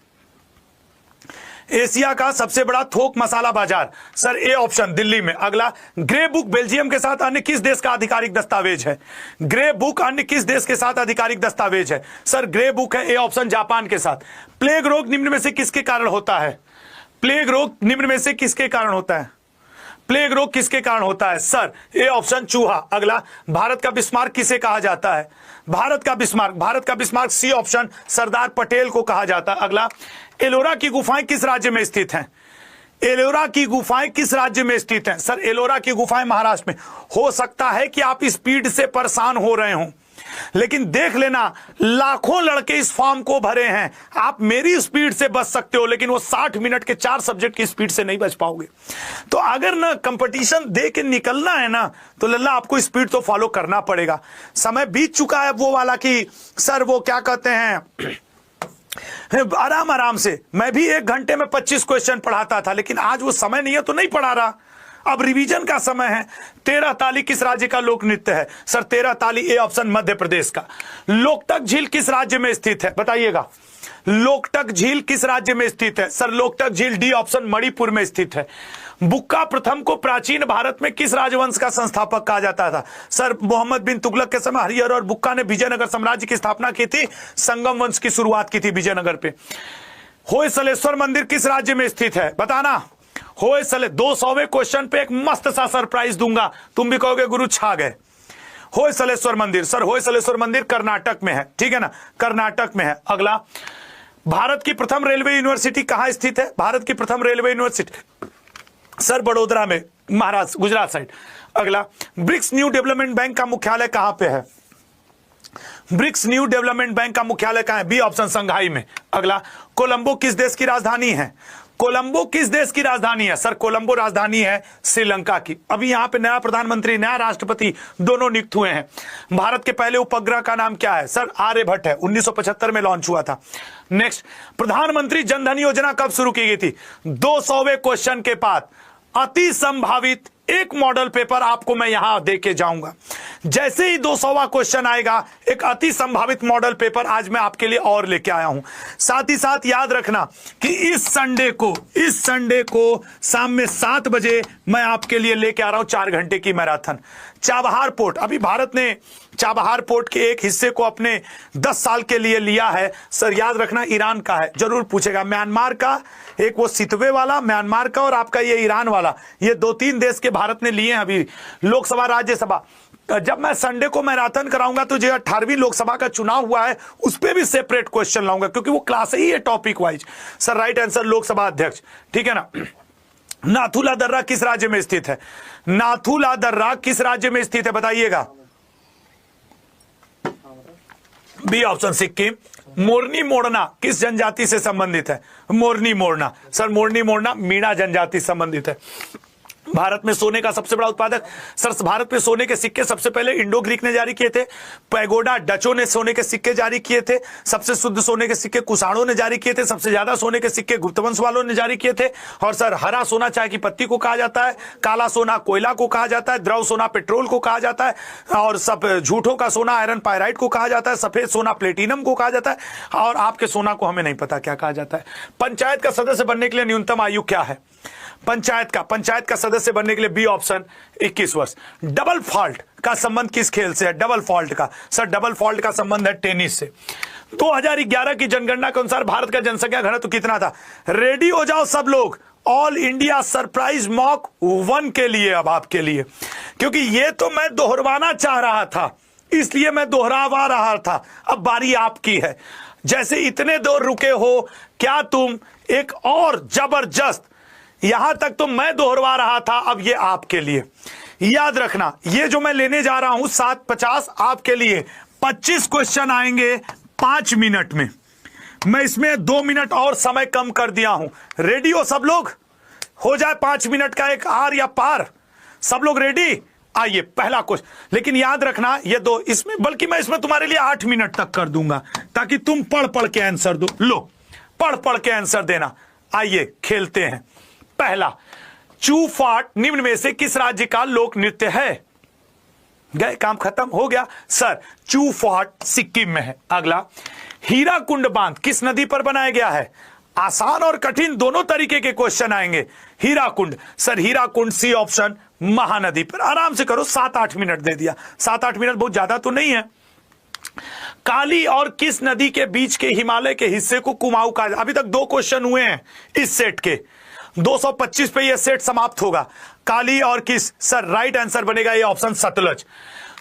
एशिया का सबसे बड़ा थोक मसाला बाजार, सर ए ऑप्शन, दिल्ली में। अगला, ग्रे बुक बेल्जियम के साथ अन्य किस देश का आधिकारिक दस्तावेज है? ग्रे बुक अन्य किस देश के साथ आधिकारिक दस्तावेज है? सर ग्रे बुक है ए ऑप्शन, जापान के साथ। प्लेग रोग निम्न में से किसके कारण होता है? प्लेग रोग निम्न में से किसके कारण होता है? प्लेग रोग किसके कारण होता है? सर ए ऑप्शन, चूहा। अगला, भारत का बिस्मार्क किसे कहा जाता है? भारत का बिस्मार्क, भारत का Bismarck C option, Sardar Patel को कहा जाता है। अगला, एलोरा की गुफाएं किस राज्य में स्थित हैं? एलोरा की गुफाएं किस राज्य में स्थित हैं? सर एलोरा की गुफाएं महाराष्ट्र में। हो सकता है कि आप स्पीड से परेशान हो रहे हो, लेकिन देख लेना लाखों लड़के इस फॉर्म को भरे हैं। आप मेरी स्पीड से बच सकते हो, लेकिन वो 60 मिनट के 4 सब्जेक्ट की स्पीड से नहीं बच पाओगे। तो अगर ना कंपटीशन दे के निकलना है ना, तो लल्ला आपको स्पीड तो फॉलो करना पड़ेगा। समय बीत चुका है वो वाला कि सर वो क्या कहते हैं आराम आराम से। मैं भी 1 घंटे में 25 क्वेश्चन पढ़ाता था, लेकिन आज वो समय नहीं है तो नहीं पढ़ा रहा। अब रिवीजन का समय है। 13 ताली किस राज्य का लोक नृत्य है? सर 13 ताली ए ऑप्शन, मध्य प्रदेश का। लोकटक झील किस राज्य में स्थित है? बताइएगा, लोकटक झील किस राज्य में स्थित है? सर लोकटक झील डी ऑप्शन, मणिपुर में स्थित है। बुक्का प्रथम को प्राचीन भारत में किस राजवंश का संस्थापक कहा जाता था? सर मोहम्मद बिन तुगलक के समय हरिहर और बुक्का ने विजयनगर साम्राज्य की स्थापना की थी, संगम वंश की शुरुआत की थी विजयनगर पे। होयसलेश्वर मंदिर किस राज्य में स्थित है? बताना। होयसले 200वें क्वेश्चन पे एक मस्त सा सरप्राइज दूंगा, तुम भी कहोगे गुरु छा गए। होयसलेश्वर मंदिर, सर होयसलेश्वर मंदिर कर्नाटक में है, ठीक है ना, कर्नाटक में है। अगला, भारत की प्रथम रेलवे यूनिवर्सिटी कहां स्थित है? भारत की प्रथम रेलवे यूनिवर्सिटी सर बड़ोदरा में, महाराष्ट्र, गुजरात साइड। अगला, ब्रिक्स न्यू डेवलपमेंट बैंक का मुख्यालय कहां पे है? ब्रिक्स न्यू डेवलपमेंट बैंक का मुख्यालय कहां है? बी ऑप्शन, संघाई में। अगला, कोलंबो किस देश की राजधानी है? कोलंबो किस देश की राजधानी है? सर कोलंबो राजधानी है श्रीलंका की। अभी यहां पे नया प्रधानमंत्री, नया राष्ट्रपति दोनों नियुक्त हुए हैं। भारत के पहले उपग्रह का नाम क्या है? सर आर्यभट्ट है, 1975 में लॉन्च हुआ था। नेक्स्ट, प्रधानमंत्री जनधन योजना कब शुरू की गई थी? 200वें क्वेश्चन के बाद अति संभावित एक मॉडल पेपर आपको मैं यहां देके जाऊंगा। जैसे ही 200वां क्वेश्चन आएगा, एक अति संभावित मॉडल पेपर आज मैं आपके लिए और लेके आया हूं। साथ ही साथ याद रखना कि इस संडे को शाम में 7 बजे मैं आपके लिए लेके आ रहा हूं 4 घंटे की मैराथन। चाबहार पोर्ट, अभी भारत ने चाबहार पोर्ट के एक हिस्से को अपने 10 साल के लिए लिया है? सर याद रखना ईरान का है, जरूर पूछेगा। म्यांमार का, एक वो सितवे वाला म्यांमार का, और आपका ये ईरान वाला, ये 2-3 देश के भारत ने लिए हैं अभी लोकसभा राज्यसभा। जब मैं संडे को मैराथन कराऊंगा तो जो 18वीं लोकसभा का चुनाव हुआ है उस पर भी सेपरेट क्वेश्चन लाऊंगा, क्योंकि वो क्लास ही है topic wise. Sir right answer Lok Sabha अध्यक्ष, ठीक है ना। नाथुला दर्रा किस राज्य में स्थित है? नाथुला दर्रा किस राज्य में स्थित है बताइएगा? B option Sikkim. मोरनी मोड़ना किस जनजाति से संबंधित है? मोरनी मोड़ना, सर मोरनी मोड़ना मीणा जनजाति से संबंधित है। भारत में सोने का सबसे बड़ा उत्पादक, सर भारत में सोने के सिक्के सबसे पहले इंडो ग्रीक ने जारी किए थे। पैगोडा डचों ने सोने के सिक्के जारी किए थे। सबसे शुद्ध सोने के सिक्के कुषाणों ने जारी किए थे। सबसे ज्यादा सोने के सिक्के गुप्त वंश वालों ने जारी किए थे। और सर हरा सोना चाय की पत्ती को कहा जाता है, काला सोना कोयला को कहा जाता है, द्रव सोना पेट्रोल को कहा जाता है, और सब झूठों का सोना आयरन पायराइट को कहा जाता है, सफेद सोना प्लेटिनम को कहा जाता है, और आपके सोना को हमें नहीं पता क्या कहा जाता है। पंचायत का सदस्य बनने के लिए न्यूनतम आयु क्या है? पंचायत का सदस्य बनने के लिए बी ऑप्शन 21 वर्ष। डबल फॉल्ट का संबंध किस खेल से है? डबल फॉल्ट का, सर डबल फॉल्ट का संबंध है टेनिस से। 2011 की जनगणना के अनुसार भारत का जनसंख्या घनत्व कितना था? रेडी हो जाओ सब लोग, ऑल इंडिया सरप्राइज मॉक 1 के लिए, अब आपके लिए, क्योंकि ये तो मैं दोहरवाना चाह रहा था इसलिए मैं दोहरावा रहा था। अब बारी आपकी है। जैसे इतने दूर रुके हो, क्या तुम एक और जबरदस्त, यहां तक तो मैं दोहरवा रहा था, अब ये आपके लिए। याद रखना ये जो मैं लेने जा रहा हूं 750 आपके लिए। 25 क्वेश्चन आएंगे 5 मिनट में। मैं इसमें 2 मिनट और समय कम कर दिया हूं। रेडी हो सब लोग? हो जाए 5 मिनट का एक आर या पार। सब लोग रेडी? आइए पहला क्वेश्चन। लेकिन याद रखना ये दो, इसमें बल्कि मैं इसमें तुम्हारे लिए 8 मिनट तक कर दूंगा ताकि तुम पढ़ पढ़ के आंसर दो। लो पढ़ पढ़ के आंसर देना। आइए खेलते हैं। पहला, चू फाट निम्न में से किस राज्य का लोक नृत्य है? गए, काम खत्म हो गया। सर चू फाट सिक्किम में है। अगला, हीराकुंड बांध किस नदी पर बनाया गया है? आसान और कठिन दोनों तरीके के क्वेश्चन आएंगे। Hirakud, sir Hirakud C option Mahanadi पर। आराम से करो, 7-8 मिनट दे दिया। 7-8 मिनट बहुत ज्यादा तो नहीं है। काली और किस नदी के बीच के हिमालय के हिस्से को कुमाऊं कहा? अभी तक 2 क्वेश्चन हुए हैं इस सेट के। 225 पे यह सेट समाप्त होगा। काली और किस? सर राइट आंसर बनेगा ये ऑप्शन सतलज।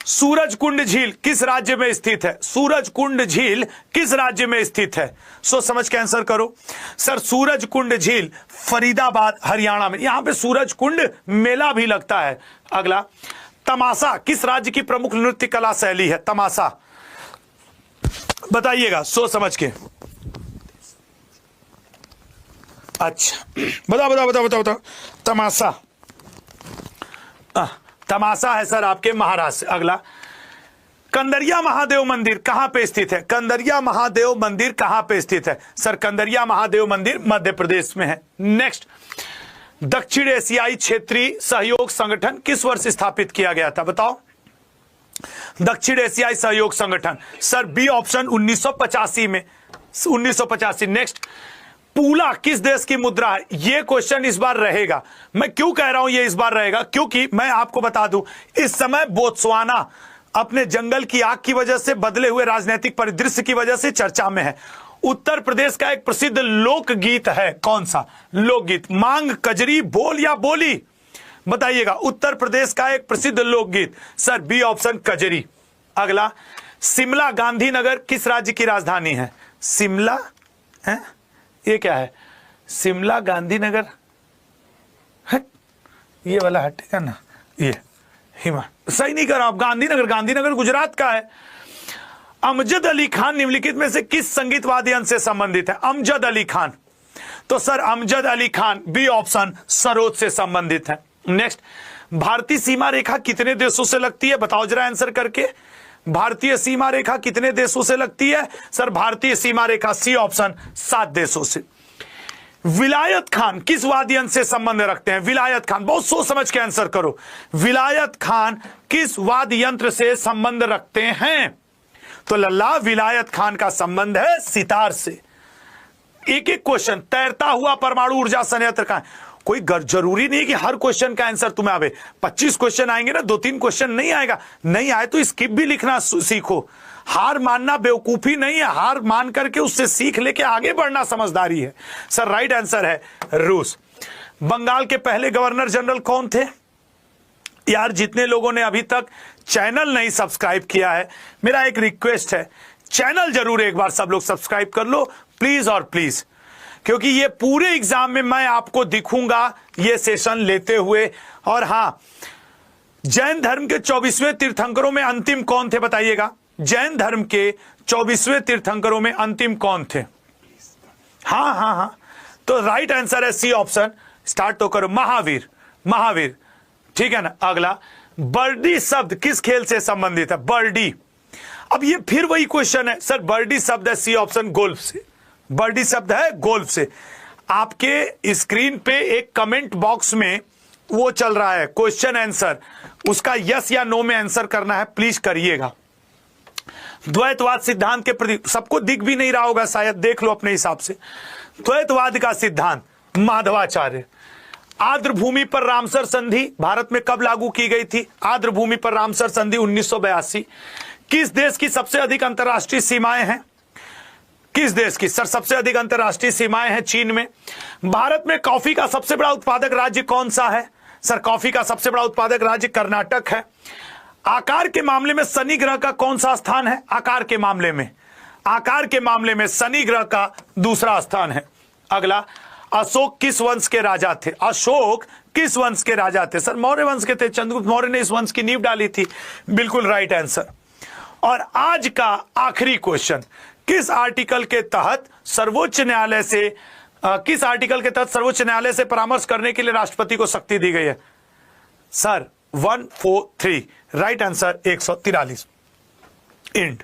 सूरजकुंड झील किस राज्य में स्थित है? सूरजकुंड झील किस राज्य में स्थित है? सोच समझ के आंसर करो। सर सूरजकुंड झील फरीदाबाद हरियाणा में। यहां पे सूरजकुंड मेला भी लगता है। अगला, तमाशा किस राज्य की प्रमुख नृत्य कला शैली है? तमाशा बताइएगा सोच समझ के। अच्छा बताओ। तमाशा, तमाशा है सर आपके महाराष्ट्र। अगला, कंदरिया महादेव मंदिर कहां पे स्थित है? कंदरिया महादेव मंदिर कहां पे स्थित है? सर कंदरिया महादेव मंदिर मध्य प्रदेश में है। नेक्स्ट, दक्षिण एशियाई क्षेत्रीय सहयोग संगठन किस वर्ष स्थापित किया गया था? बताओ। दक्षिण एशियाई सहयोग संगठन, सर बी ऑप्शन 1985 में। 1985। नेक्स्ट, पूला किस देश की मुद्रा है? यह क्वेश्चन इस बार रहेगा। मैं क्यों कह रहा हूं ये इस बार रहेगा? क्योंकि मैं आपको बता दूं इस समय बोत्सवाना अपने जंगल की आग की वजह से, बदले हुए राजनीतिक परिदृश्य की वजह से चर्चा में है। उत्तर प्रदेश का एक प्रसिद्ध लोकगीत है, कौन सा लोकगीत? मांग कजरी बोल या बोली? बताइएगा। उत्तर प्रदेश का एक प्रसिद्ध लोकगीत, सर बी ऑप्शन कजरी। अगला, शिमला गांधीनगर किस राज्य की राजधानी है? शिमला है, ये क्या है? शिमला गांधीनगर है, ये वाला हटेगा ना, ये सही नहीं कर आप। गांधीनगर गुजरात का है। अमजद अली खान निम्नलिखित में से किस संगीत वाद्य यंत्र से संबंधित है? अमजद अली खान, तो sir Amjad Ali Khan B option sarod से संबंधित है। नेक्स्ट, भारतीय सीमा रेखा कितने देशों से लगती है? बताओ जरा आंसर करके। भारतीय सीमा रेखा कितने देशों से लगती है? सर भारतीय सीमा रेखा सी ऑप्शन 7 देशों से। विलायत खान किस वाद्य यंत्र से संबंध रखते हैं? विलायत खान, बहुत सोच समझ के आंसर करो। विलायत खान किस वाद्य यंत्र से संबंध रखते हैं? तो लल्ला विलायत खान का संबंध है सितार से। एक एक क्वेश्चन, तैरता हुआ परमाणु ऊर्जा संयंत्र कहां है? कोई जरूरी नहीं कि हर क्वेश्चन का आंसर तुम्हें आवे। 25 क्वेश्चन आएंगे ना, 2-3 क्वेश्चन नहीं आएगा, नहीं आए तो स्किप भी लिखना सीखो। हार मानना बेवकूफी नहीं है, हार मान करके उससे सीख लेके आगे बढ़ना समझदारी है। सर राइट आंसर है रूस। बंगाल के पहले गवर्नर जनरल कौन थे? यार जितने लोगों ने अभी तक चैनल नहीं सब्सक्राइब किया है, मेरा एक रिक्वेस्ट है, चैनल जरूर एक बार सब लोग सब्सक्राइब कर लो प्लीज और प्लीज, क्योंकि ये पूरे एग्जाम में मैं आपको दिखूंगा ये सेशन लेते हुए। और हां, जैन धर्म के 24वें तीर्थंकरों में अंतिम कौन थे बताइएगा? जैन धर्म के 24वें तीर्थंकरों में अंतिम कौन थे? हाँ हाँ हाँ, तो राइट आंसर है सी ऑप्शन। स्टार्ट तो करो, महावीर। महावीर, ठीक है ना। अगला, बर्डी शब्द किस खेल से संबंधित है? बर्डी, अब ये फिर वही क्वेश्चन है सर, बर्डी शब्द है सी ऑप्शन, गोल्फ से। बर्डी शब्द है गोल्फ से। आपके स्क्रीन पे एक कमेंट बॉक्स में वो चल रहा है क्वेश्चन आंसर, उसका यस या नो में आंसर करना है, प्लीज करिएगा। द्वैतवाद सिद्धांत के प्रति सबको दिख भी नहीं रहा होगा शायद, देख लो अपने हिसाब से। द्वैतवाद का सिद्धांत माधवाचार्य। आर्द्र भूमि पर रामसर संधि भारत में कब लागू की गई थी? आर्द्र भूमि पर रामसर संधि 1982। किस देश की सबसे अधिक अंतरराष्ट्रीय सीमाएं हैं? किस देश की सर सबसे अधिक अंतरराष्ट्रीय सीमाएं हैं? चीन में। भारत में कॉफी का सबसे बड़ा उत्पादक राज्य कौन सा है? सर कॉफी का सबसे बड़ा उत्पादक राज्य कर्नाटक है। आकार के मामले में शनि ग्रह का कौन सा स्थान है? आकार के मामले में, आकार के मामले में शनि ग्रह का दूसरा स्थान है। अगला, अशोक किस वंश के राजा थे? अशोक किस वंश के राजा थे? सर मौर्य वंश के थे, चंद्रगुप्त मौर्य ने इस वंश की नींव डाली थी। बिल्कुल राइट आंसर। और आज का आखिरी क्वेश्चन, किस आर्टिकल के तहत सर्वोच्च न्यायालय से किस आर्टिकल के तहत सर्वोच्च न्यायालय से परामर्श करने के लिए राष्ट्रपति को शक्ति दी गई है? Sir 143, right answer 143। इंड।